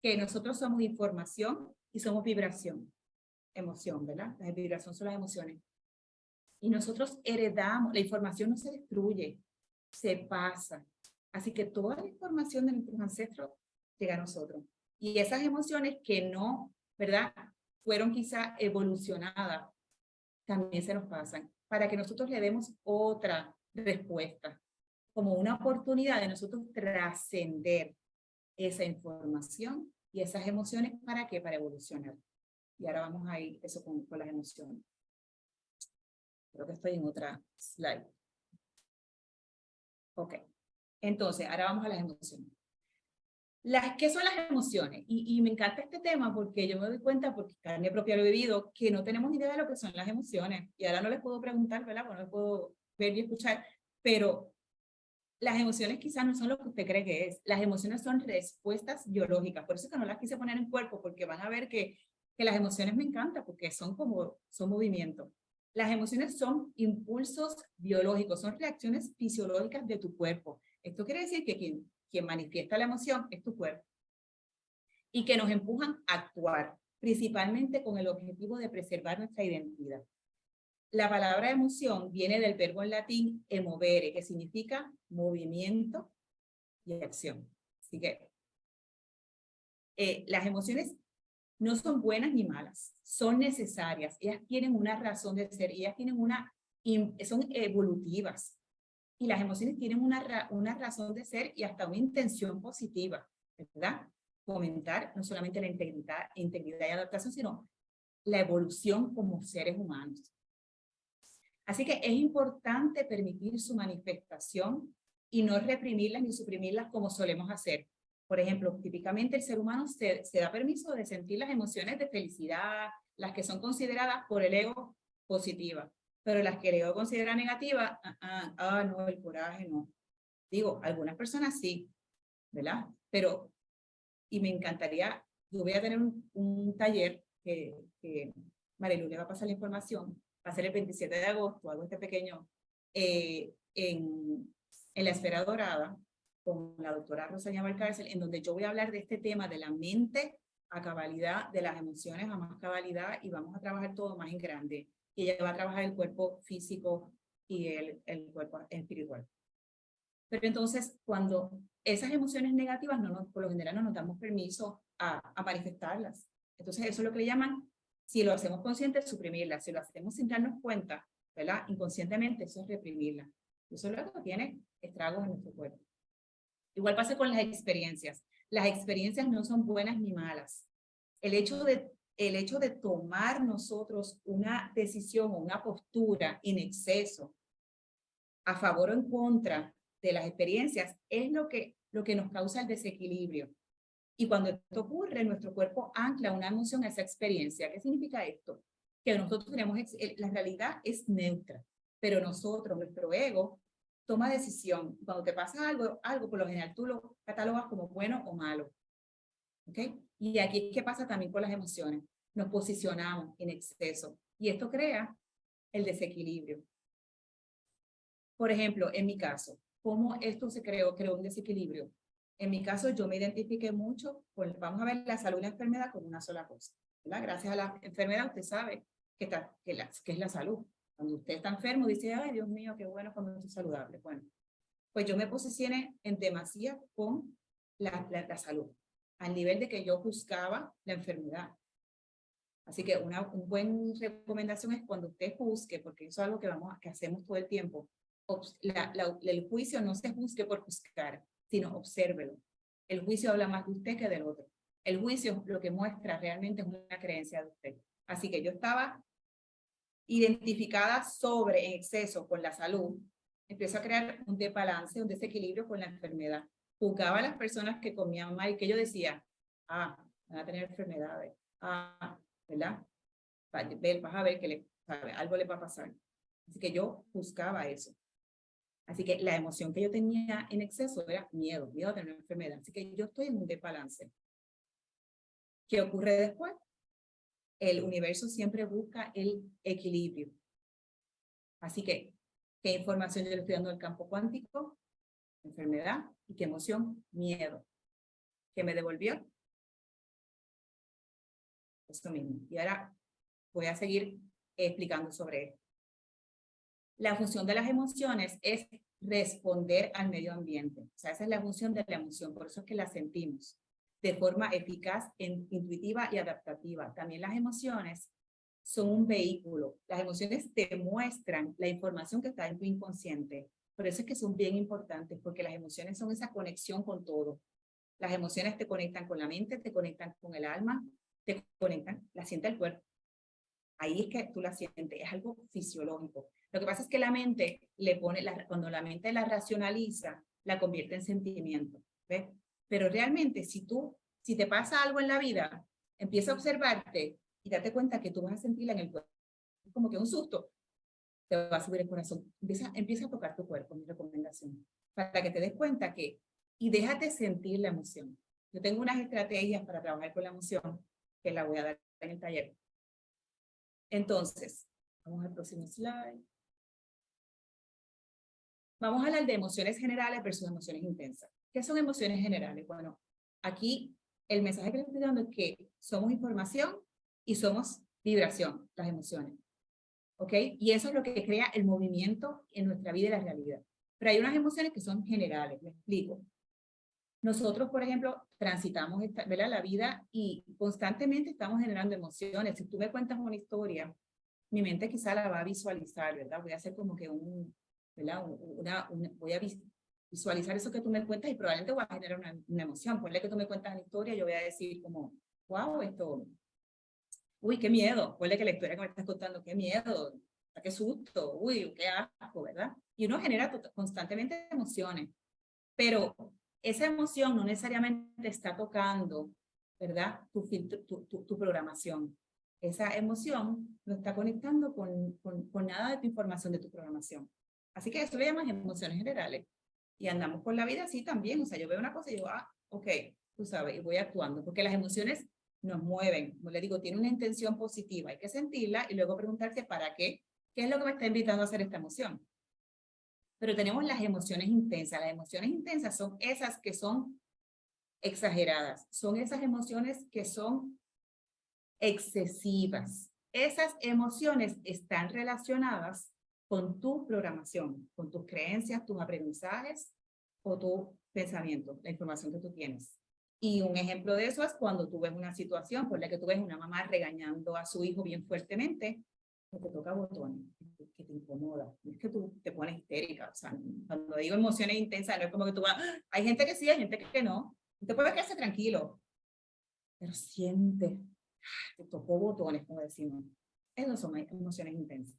que nosotros somos información y somos vibración. Emoción, ¿verdad? La vibración son las emociones. Y nosotros heredamos, la información no se destruye, se pasa. Así que toda la información de nuestros ancestros llega a nosotros. Y esas emociones que no, ¿verdad?, fueron quizá evolucionadas, también se nos pasan, para que nosotros le demos otra respuesta, como una oportunidad de nosotros trascender esa información y esas emociones. ¿Para qué? Para evolucionar. Y ahora vamos a ir eso con las emociones. Creo que estoy en otra slide. Ok. Entonces, ahora vamos a las emociones. ¿Qué son las emociones? Y me encanta este tema porque yo me doy cuenta, porque carne propia lo he vivido, que no tenemos ni idea de lo que son las emociones. Y ahora no les puedo preguntar, ¿verdad? Bueno, no les puedo ver y escuchar, pero las emociones quizás no son lo que usted cree que es. Las emociones son respuestas biológicas. Por eso es que no las quise poner en cuerpo, porque van a ver que las emociones me encantan, porque son movimientos. Las emociones son impulsos biológicos, son reacciones fisiológicas de tu cuerpo. Esto quiere decir que quien manifiesta la emoción es tu cuerpo y que nos empujan a actuar, principalmente con el objetivo de preservar nuestra identidad. La palabra emoción viene del verbo en latín emovere, que significa movimiento y acción. Así que las emociones no son buenas ni malas, son necesarias. Ellas tienen una razón de ser, ellas tienen son evolutivas. Y las emociones tienen una razón de ser y hasta una intención positiva, ¿verdad? Fomentar no solamente la integridad y adaptación, sino la evolución como seres humanos. Así que es importante permitir su manifestación y no reprimirlas ni suprimirlas como solemos hacer. Por ejemplo, típicamente el ser humano se da permiso de sentir las emociones de felicidad, las que son consideradas por el ego positivas, pero las que el ego considera negativas, no, el coraje no. Digo, algunas personas sí, ¿verdad? Pero, y me encantaría, yo voy a tener un taller que Marilu le va a pasar la información, va a ser el 27 de agosto, hago este pequeño, en la Esfera Dorada, con la doctora Rosalía Valcárcel, en donde yo voy a hablar de este tema de la mente a cabalidad, de las emociones a más cabalidad, y vamos a trabajar todo más en grande. Y ella va a trabajar el cuerpo físico y el cuerpo espiritual. Pero entonces, cuando esas emociones negativas, por lo general no nos damos permiso a manifestarlas. Entonces, eso es lo que le llaman, si lo hacemos consciente, suprimirlas. Si lo hacemos sin darnos cuenta, ¿verdad? Inconscientemente, eso es reprimirlas. Eso luego tiene estragos en nuestro cuerpo. Igual pasa con las experiencias. Las experiencias no son buenas ni malas. El hecho de tomar nosotros una decisión o una postura en exceso, a favor o en contra de las experiencias, es lo que nos causa el desequilibrio. Y cuando esto ocurre, nuestro cuerpo ancla una emoción a esa experiencia. ¿Qué significa esto? Que nosotros la realidad es neutra, pero nuestro ego, toma decisión. Cuando te pasa algo, por lo general tú lo catalogas como bueno o malo. ¿Ok? Y aquí, ¿qué pasa también con las emociones? Nos posicionamos en exceso y esto crea el desequilibrio. Por ejemplo, en mi caso, ¿cómo esto se creó un desequilibrio? En mi caso, yo me identifiqué mucho con, vamos a ver la salud y la enfermedad como una sola cosa, ¿verdad? Gracias a la enfermedad, usted sabe que es la salud. Cuando usted está enfermo, dice, ay, Dios mío, qué bueno cuando estoy saludable. Bueno, pues yo me posicioné en demasía con la salud, al nivel de que yo juzgaba la enfermedad. Así que una buena recomendación es cuando usted juzgue, porque eso es algo que hacemos todo el tiempo. El juicio no se juzgue por juzgar, sino obsérvelo. El juicio habla más de usted que del otro. El juicio lo que muestra realmente es una creencia de usted. Así que yo estaba identificada en exceso con la salud. Empiezo a crear un desbalance, un desequilibrio con la enfermedad. Juzgaba a las personas que comían mal y que yo decía, van a tener enfermedades. ¿Verdad? Vas a ver que algo le va a pasar. Así que yo juzgaba eso. Así que la emoción que yo tenía en exceso era miedo a tener una enfermedad. Así que yo estoy en un desbalance. ¿Qué ocurre después? El universo siempre busca el equilibrio. Así que, ¿qué información yo le estoy dando al campo cuántico? Enfermedad. ¿Y qué emoción? Miedo. ¿Qué me devolvió? Esto mismo. Y ahora voy a seguir explicando sobre esto. La función de las emociones es responder al medio ambiente. O sea, esa es la función de la emoción, por eso es que la sentimos de forma eficaz, intuitiva y adaptativa. También las emociones son un vehículo. Las emociones te muestran la información que está en tu inconsciente. Por eso es que son bien importantes, porque las emociones son esa conexión con todo. Las emociones te conectan con la mente, te conectan con el alma, te conectan, la siente el cuerpo. Ahí es que tú la sientes, es algo fisiológico. Lo que pasa es que la mente cuando la mente la racionaliza, la convierte en sentimiento, ¿ves? Pero realmente, si te pasa algo en la vida, empieza a observarte y date cuenta que tú vas a sentirla en el cuerpo, como que un susto. te va a subir el corazón. Empieza a tocar tu cuerpo, mi recomendación, para que te des cuenta que, y déjate sentir la emoción. Yo tengo unas estrategias para trabajar con la emoción, que la voy a dar en el taller. Entonces, vamos al próximo slide. Vamos a hablar de emociones generales versus emociones intensas. ¿Qué son emociones generales? Bueno, aquí el mensaje que les estoy dando es que somos información y somos vibración, las emociones. ¿Ok? Y eso es lo que crea el movimiento en nuestra vida y la realidad. Pero hay unas emociones que son generales, me explico. Nosotros, por ejemplo, transitamos ¿verdad? La vida y constantemente estamos generando emociones. Si tú me cuentas una historia, mi mente quizá la va a visualizar, ¿verdad? Voy a hacer como que ¿verdad? Voy a visualizar eso que tú me cuentas y probablemente voy a generar una emoción. Ponle que tú me cuentas una historia, yo voy a decir como, wow, esto, uy, qué miedo. Ponle que la historia que me estás contando, qué miedo, qué susto, uy, qué asco, ¿verdad? Y uno genera constantemente emociones, pero esa emoción no necesariamente está tocando, ¿verdad? Tu programación. Esa emoción no está conectando con nada de tu información de tu programación. Así que eso le llaman emociones generales. Y andamos por la vida así también. O sea, yo veo una cosa y digo, ok, tú sabes, y voy actuando. Porque las emociones nos mueven. Como le digo, tiene una intención positiva. Hay que sentirla y luego preguntarse para qué. ¿Qué es lo que me está invitando a hacer esta emoción? Pero tenemos las emociones intensas. Las emociones intensas son esas que son exageradas. Son esas emociones que son excesivas. Esas emociones están relacionadas con tu programación, con tus creencias, tus aprendizajes o tu pensamiento, la información que tú tienes. Y un ejemplo de eso es cuando tú ves una situación por la que tú ves una mamá regañando a su hijo bien fuertemente, que te toca botones, que te incomoda. No es que tú te pones histérica. O sea, cuando digo emociones intensas, no es como que tú vas, hay gente que sí, hay gente que no. Te puedes quedarse tranquilo, pero siente, te tocó botones, como decimos. Esas son emociones intensas.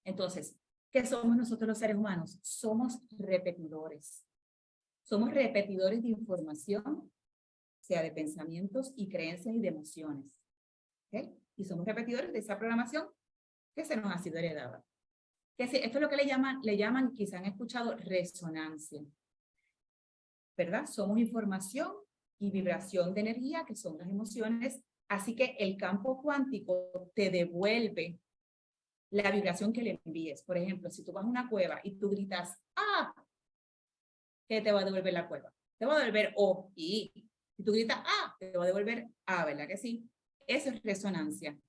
Entonces, ¿qué somos nosotros los seres humanos? Somos repetidores. Somos repetidores de información, sea de pensamientos y creencias y de emociones. ¿Okay? Y somos repetidores de esa programación que se nos ha sido heredada. Esto es lo que le llaman, quizá han escuchado, resonancia. ¿Verdad? Somos información y vibración de energía, que son las emociones. Así que el campo cuántico te devuelve la vibración que le envíes. Por ejemplo, si tú vas a una cueva y tú gritas, ¡ah! ¿Qué te va a devolver la cueva? Te va a devolver O y I. Si tú gritas, ¡ah! Te va a devolver A, ¿verdad que sí? Eso es resonancia.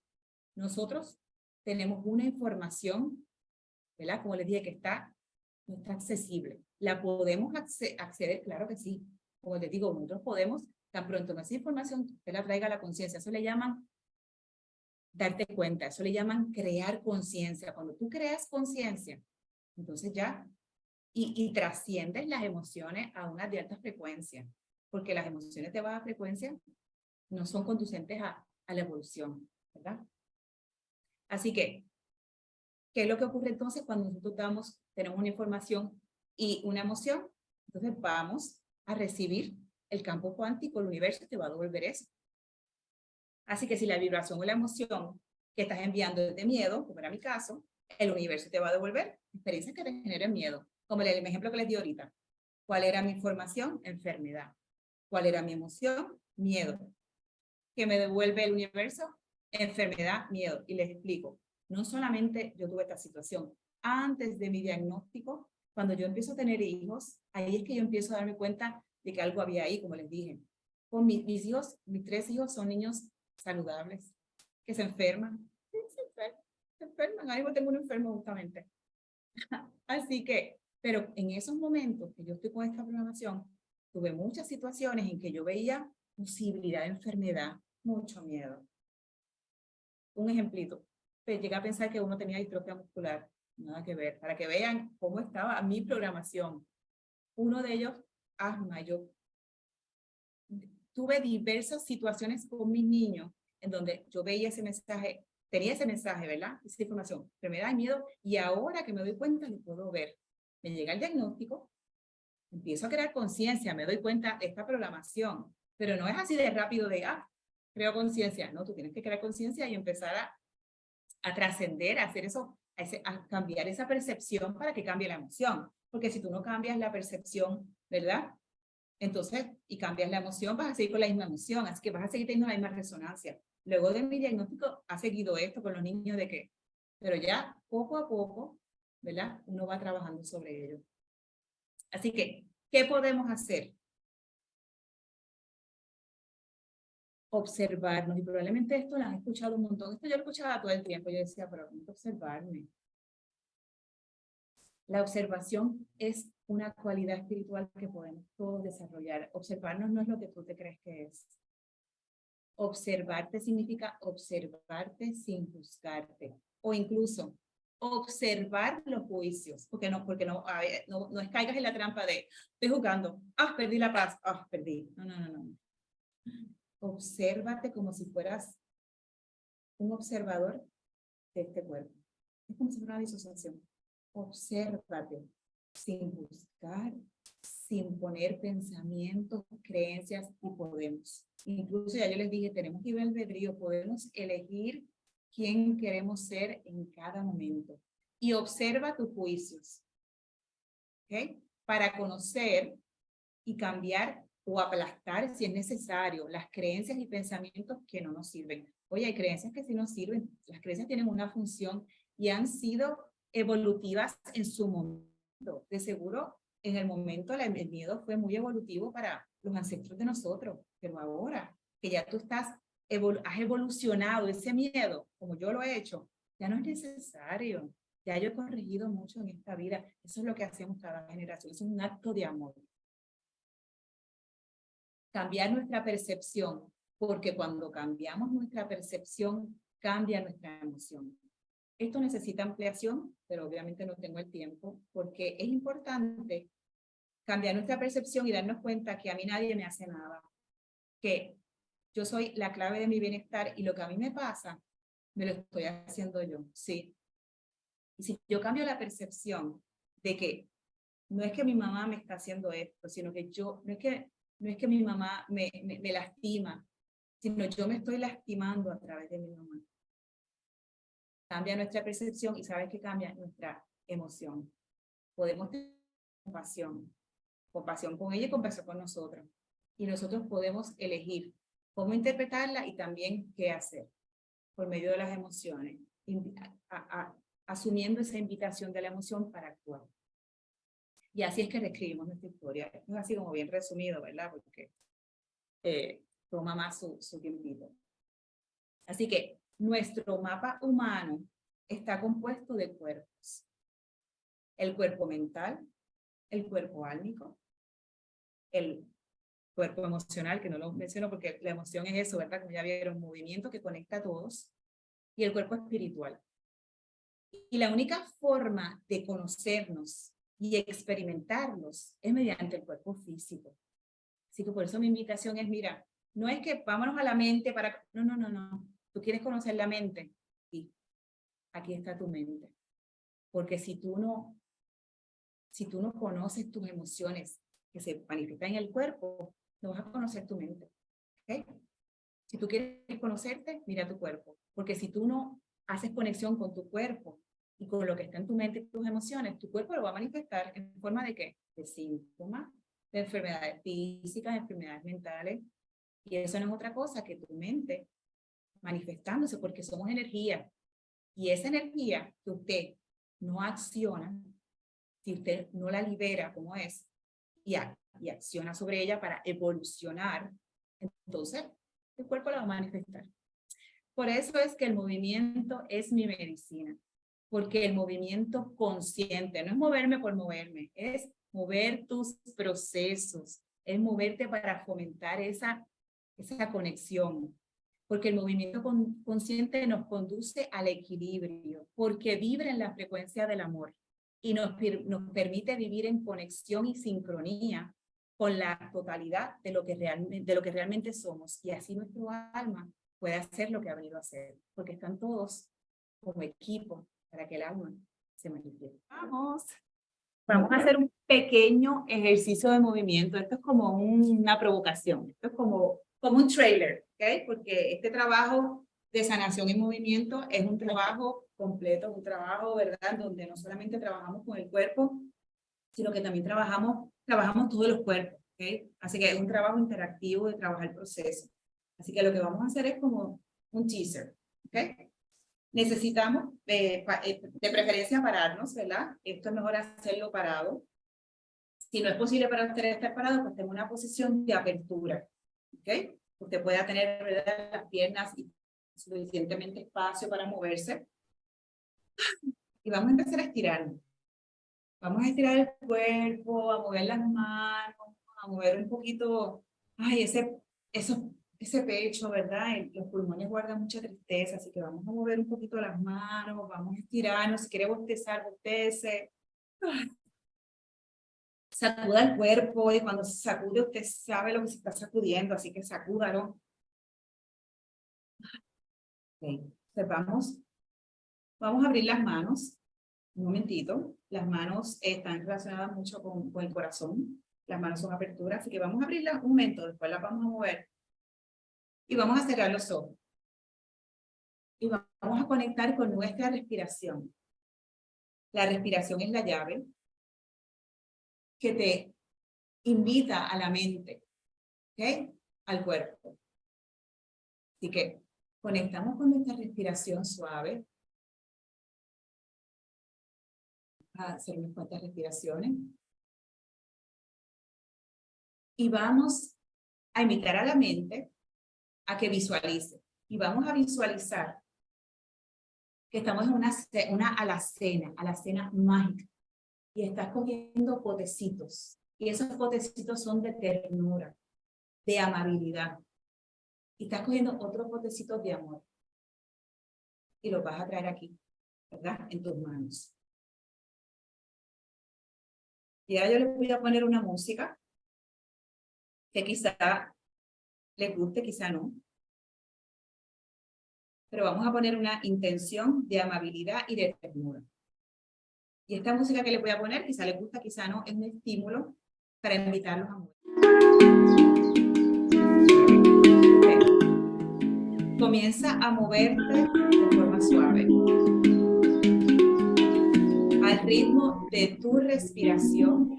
Nosotros tenemos una información, ¿verdad? Como les dije, que no está accesible. ¿La podemos acceder? Claro que sí. Como les digo, nosotros podemos, tan pronto esa información que la traiga a la conciencia, eso le llaman darte cuenta, eso le llaman crear conciencia. Cuando tú creas conciencia, entonces ya, y trasciendes las emociones a unas de alta frecuencia, porque las emociones de baja frecuencia no son conducentes a la evolución, ¿verdad? Así que, ¿qué es lo que ocurre entonces cuando nosotros tenemos una información y una emoción? Entonces vamos a recibir el campo cuántico, el universo te va a devolver eso. Así que si la vibración o la emoción que estás enviando es de miedo, como era mi caso, el universo te va a devolver experiencias que te generen miedo. Como el ejemplo que les di ahorita. ¿Cuál era mi información? Enfermedad. ¿Cuál era mi emoción? Miedo. ¿Qué me devuelve el universo? Enfermedad, miedo. Y les explico. No solamente yo tuve esta situación. Antes de mi diagnóstico, cuando yo empiezo a tener hijos, ahí es que yo empiezo a darme cuenta de que algo había ahí, como les dije. Con mis hijos, mis 3 hijos son niños saludables, que se enferman. Sí, se enferman. Ahora mismo tengo un enfermo justamente. Así que, pero en esos momentos que yo estoy con esta programación, tuve muchas situaciones en que yo veía posibilidad de enfermedad, mucho miedo. Un ejemplito, llegué a pensar que uno tenía distrofia muscular, nada que ver, para que vean cómo estaba mi programación. Uno de ellos, asma. Yo tuve diversas situaciones con mis niños en donde yo veía ese mensaje, tenía ese mensaje, ¿verdad? Esa información, enfermedad y miedo, y ahora que me doy cuenta, lo puedo ver. Me llega el diagnóstico, empiezo a crear conciencia, me doy cuenta de esta programación, pero no es así de rápido de, creo conciencia. No, tú tienes que crear conciencia y empezar a trascender, a hacer eso a cambiar esa percepción para que cambie la emoción. Porque si tú no cambias la percepción, ¿verdad? Entonces, y cambias la emoción, vas a seguir con la misma emoción, así que vas a seguir teniendo la misma resonancia. Luego de mi diagnóstico, ha seguido esto con los niños de que, pero ya poco a poco, ¿verdad? Uno va trabajando sobre ello. Así que, ¿qué podemos hacer? Observarnos, y probablemente esto lo has escuchado un montón, esto yo lo escuchaba todo el tiempo, yo decía, pero tengo que observarme. La observación es una cualidad espiritual que podemos todos desarrollar. Observarnos no es lo que tú te crees que es. Observarte significa observarte sin juzgarte, o incluso observar los juicios, porque no es caigas en la trampa de estoy jugando, perdí la paz, perdí. No. Obsérvate como si fueras un observador de este cuerpo. Es como si fuera una disociación. Obsérvate sin juzgar, sin poner pensamientos, creencias, y podemos. Incluso ya yo les dije, tenemos libre albedrío, podemos elegir quién queremos ser en cada momento. Y observa tus juicios, ¿ok? Para conocer y cambiar o aplastar, si es necesario, las creencias y pensamientos que no nos sirven. Oye, hay creencias que sí nos sirven. Las creencias tienen una función y han sido evolutivas en su momento. De seguro, en el momento el miedo fue muy evolutivo para los ancestros de nosotros, pero ahora que ya tú has evolucionado ese miedo, como yo lo he hecho, ya no es necesario. Ya yo he corregido mucho en esta vida. Eso es lo que hacemos cada generación. Eso es un acto de amor. Cambiar nuestra percepción, porque cuando cambiamos nuestra percepción, cambia nuestra emoción. Esto necesita ampliación, pero obviamente no tengo el tiempo, porque es importante cambiar nuestra percepción y darnos cuenta que a mí nadie me hace nada, que yo soy la clave de mi bienestar y lo que a mí me pasa, me lo estoy haciendo yo, sí. Y si yo cambio la percepción de que no es que mi mamá me está haciendo esto, sino que no es que mi mamá me lastima, sino yo me estoy lastimando a través de mi mamá. Cambia nuestra percepción y sabes que cambia nuestra emoción. Podemos tener compasión con ella y compasión con nosotros. Y nosotros podemos elegir cómo interpretarla y también qué hacer por medio de las emociones, asumiendo esa invitación de la emoción para actuar. Y así es que reescribimos nuestra historia. Es así como bien resumido, ¿verdad? Porque toma más su tiempito. Así que nuestro mapa humano está compuesto de cuerpos. El cuerpo mental, el cuerpo álmico, el cuerpo emocional, que no lo menciono porque la emoción es eso, ¿verdad? Como ya vieron, movimiento que conecta a todos, y el cuerpo espiritual. Y la única forma de conocernos y experimentarlos es mediante el cuerpo físico. Así que por eso mi invitación es, mira, no es que vámonos a la mente para... No. ¿Tú quieres conocer la mente? Sí. Aquí está tu mente. Porque si tú no conoces tus emociones que se manifiestan en el cuerpo, no vas a conocer tu mente. ¿Okay? Si tú quieres conocerte, mira tu cuerpo. Porque si tú no haces conexión con tu cuerpo y con lo que está en tu mente y tus emociones, tu cuerpo lo va a manifestar en forma de ¿qué? De síntomas, de enfermedades físicas, de enfermedades mentales. Y eso no es otra cosa que tu mente manifestándose, porque somos energía. Y esa energía que usted no acciona, si usted no la libera como es, y acciona sobre ella para evolucionar, entonces el cuerpo la va a manifestar. Por eso es que el movimiento es mi medicina, porque el movimiento consciente, no es moverme por moverme, es mover tus procesos, es moverte para fomentar esa conexión, porque el movimiento consciente nos conduce al equilibrio, porque vibra en la frecuencia del amor y nos permite vivir en conexión y sincronía con la totalidad de lo que realmente somos, y así nuestro alma puede hacer lo que ha venido a hacer, porque están todos como equipo para que el alma se manifieste. Vamos a hacer un pequeño ejercicio de movimiento. Esto es como una provocación. Esto es como un trailer, ¿ok? Porque este trabajo de sanación en movimiento es un trabajo completo, un trabajo, ¿verdad? Donde no solamente trabajamos con el cuerpo, sino que también trabajamos todos los cuerpos, ¿ok? Así que es un trabajo interactivo de trabajar el proceso. Así que lo que vamos a hacer es como un teaser, ¿ok? Necesitamos, de preferencia, pararnos, ¿verdad? Esto es mejor hacerlo parado. Si no es posible para usted estar parado, pues tenga una posición de apertura, ¿ok? Usted pueda tener, ¿verdad?, las piernas y suficientemente espacio para moverse. Y vamos a empezar a estirarnos. Vamos a estirar el cuerpo, a mover las manos, a mover un poquito, ay, ese pecho, ¿verdad? Los pulmones guardan mucha tristeza, así que vamos a mover un poquito las manos, vamos a estirarnos. Si quiere bostezar, bostece. Sacuda el cuerpo y cuando se sacude usted sabe lo que se está sacudiendo, así que sacúdalo. Okay. Entonces vamos a abrir las manos. Un momentito. Las manos están relacionadas mucho con el corazón. Las manos son aperturas, así que vamos a abrirlas un momento, después las vamos a mover. Y vamos a cerrar los ojos. Y vamos a conectar con nuestra respiración. La respiración es la llave que te invita a la mente, ¿ok? Al cuerpo. Así que conectamos con nuestra respiración suave. A hacer unas cuantas respiraciones. Y vamos a invitar a la mente a que visualice. Y vamos a visualizar que estamos en una alacena mágica. Y estás cogiendo potecitos. Y esos potecitos son de ternura, de amabilidad. Y estás cogiendo otros potecitos de amor. Y los vas a traer aquí, ¿verdad? En tus manos. Y ahora yo les voy a poner una música que quizá les guste, quizá no. Pero vamos a poner una intención de amabilidad y de ternura. Y esta música que les voy a poner, quizá les gusta, quizá no, es un estímulo para invitarlos a mover. Okay. Comienza a moverte de forma suave. Al ritmo de tu respiración.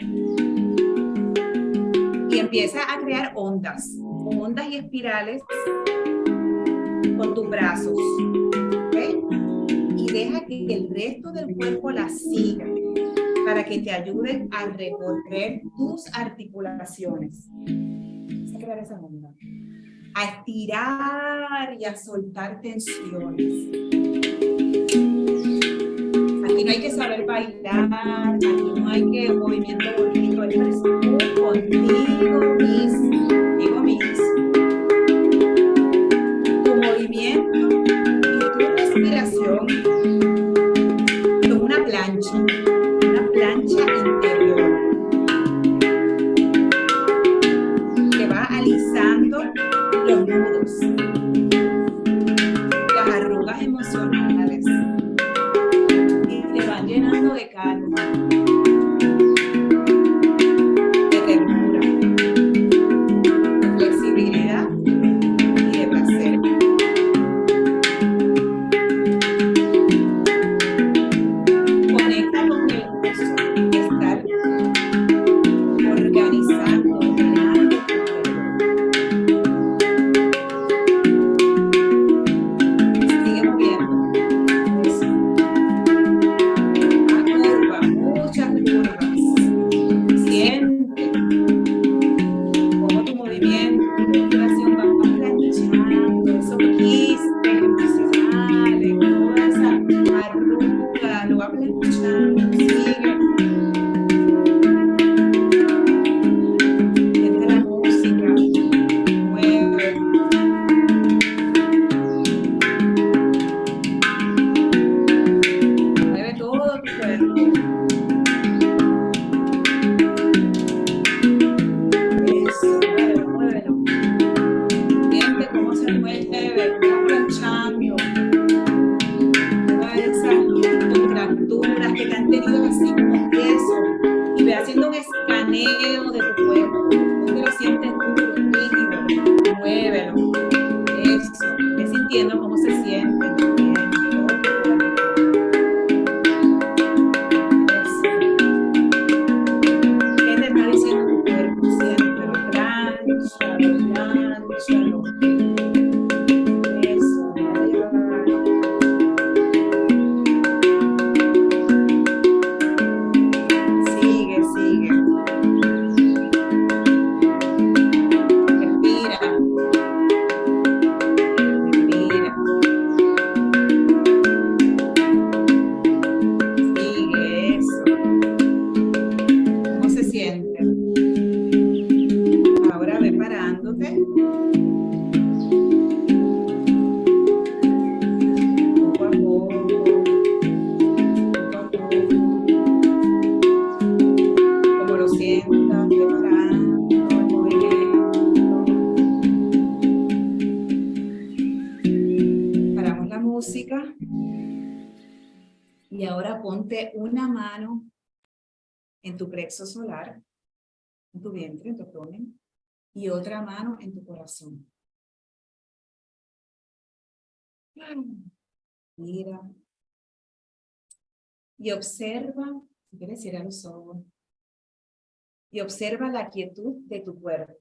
Y empieza a crear ondas y espirales con tus brazos. ¿Okay? Y deja que el resto del cuerpo la siga para que te ayude a recorrer tus articulaciones. Empieza a crear esa onda. A estirar y a soltar tensiones. Aquí no hay que saber bailar, aquí no hay que movimiento bonito, eres tú contigo mismo. Tu movimiento y tu respiración son una plancha interior que va alisando los nudos, las arrugas emocionales. Llenando de calma, de ternura, de flexibilidad y de placer. Conecta con el gozo de estar organizando, ordenando tu cuerpo. Sigue moviendo. Siente cómo tu movimiento, tu respiración va planchando esos quistes emocionales, toda esa arruga, lo va planchando, sigue. Siente la música, mueve. Mueve todo tu cuerpo. Que te han tenido así como tieso y ve haciendo un escaneo de tu cuerpo, donde lo sientes duro, rígido, muévelo, eso, ve sintiendo cómo se siente todo tu cuerpo. Ponte una mano en tu plexo solar, en tu vientre, en tu abdomen, y otra mano en tu corazón. Mira. Y observa, si quieres cierra los ojos, y observa la quietud de tu cuerpo.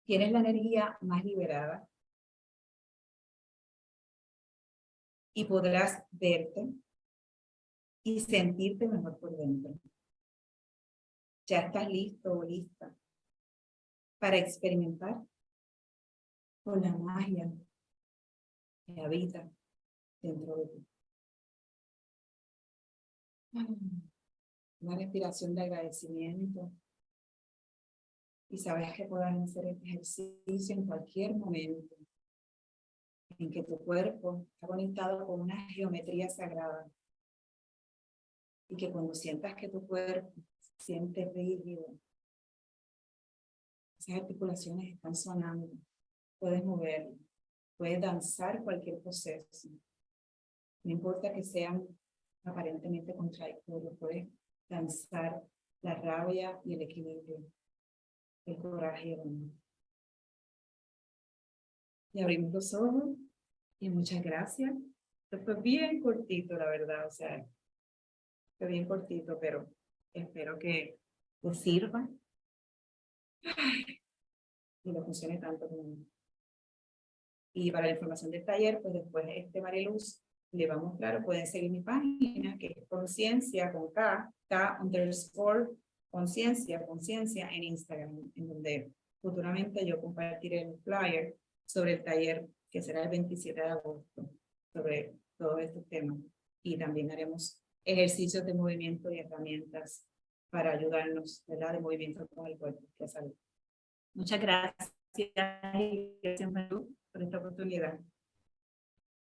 Tienes la energía más liberada y podrás verte y sentirte mejor por dentro. Ya estás listo o lista para experimentar con la magia que habita dentro de ti. Una respiración de agradecimiento. Y sabes que puedas hacer este ejercicio en cualquier momento en que tu cuerpo está conectado con una geometría sagrada. Y que cuando sientas que tu cuerpo se siente rígido, esas articulaciones están sonando, puedes moverlo, puedes danzar cualquier proceso. No importa que sean aparentemente contradictorios, puedes danzar la rabia y el equilibrio, el coraje y el amor. Y abrimos los ojos y muchas gracias. Esto fue bien cortito, la verdad, o sea, fue bien cortito, pero espero que les sirva y lo funcione tanto como mí. Y para la información del taller, pues después Mariluz le va a mostrar, pueden seguir mi página, que es Conciencia con K_conciencia en Instagram, en donde futuramente yo compartiré el flyer sobre el taller que será el 27 de agosto, sobre todos estos temas. Y también haremos ejercicios de movimiento y herramientas para ayudarnos, ¿verdad?, de movimiento con el cuerpo y la salud. Muchas gracias, por esta oportunidad.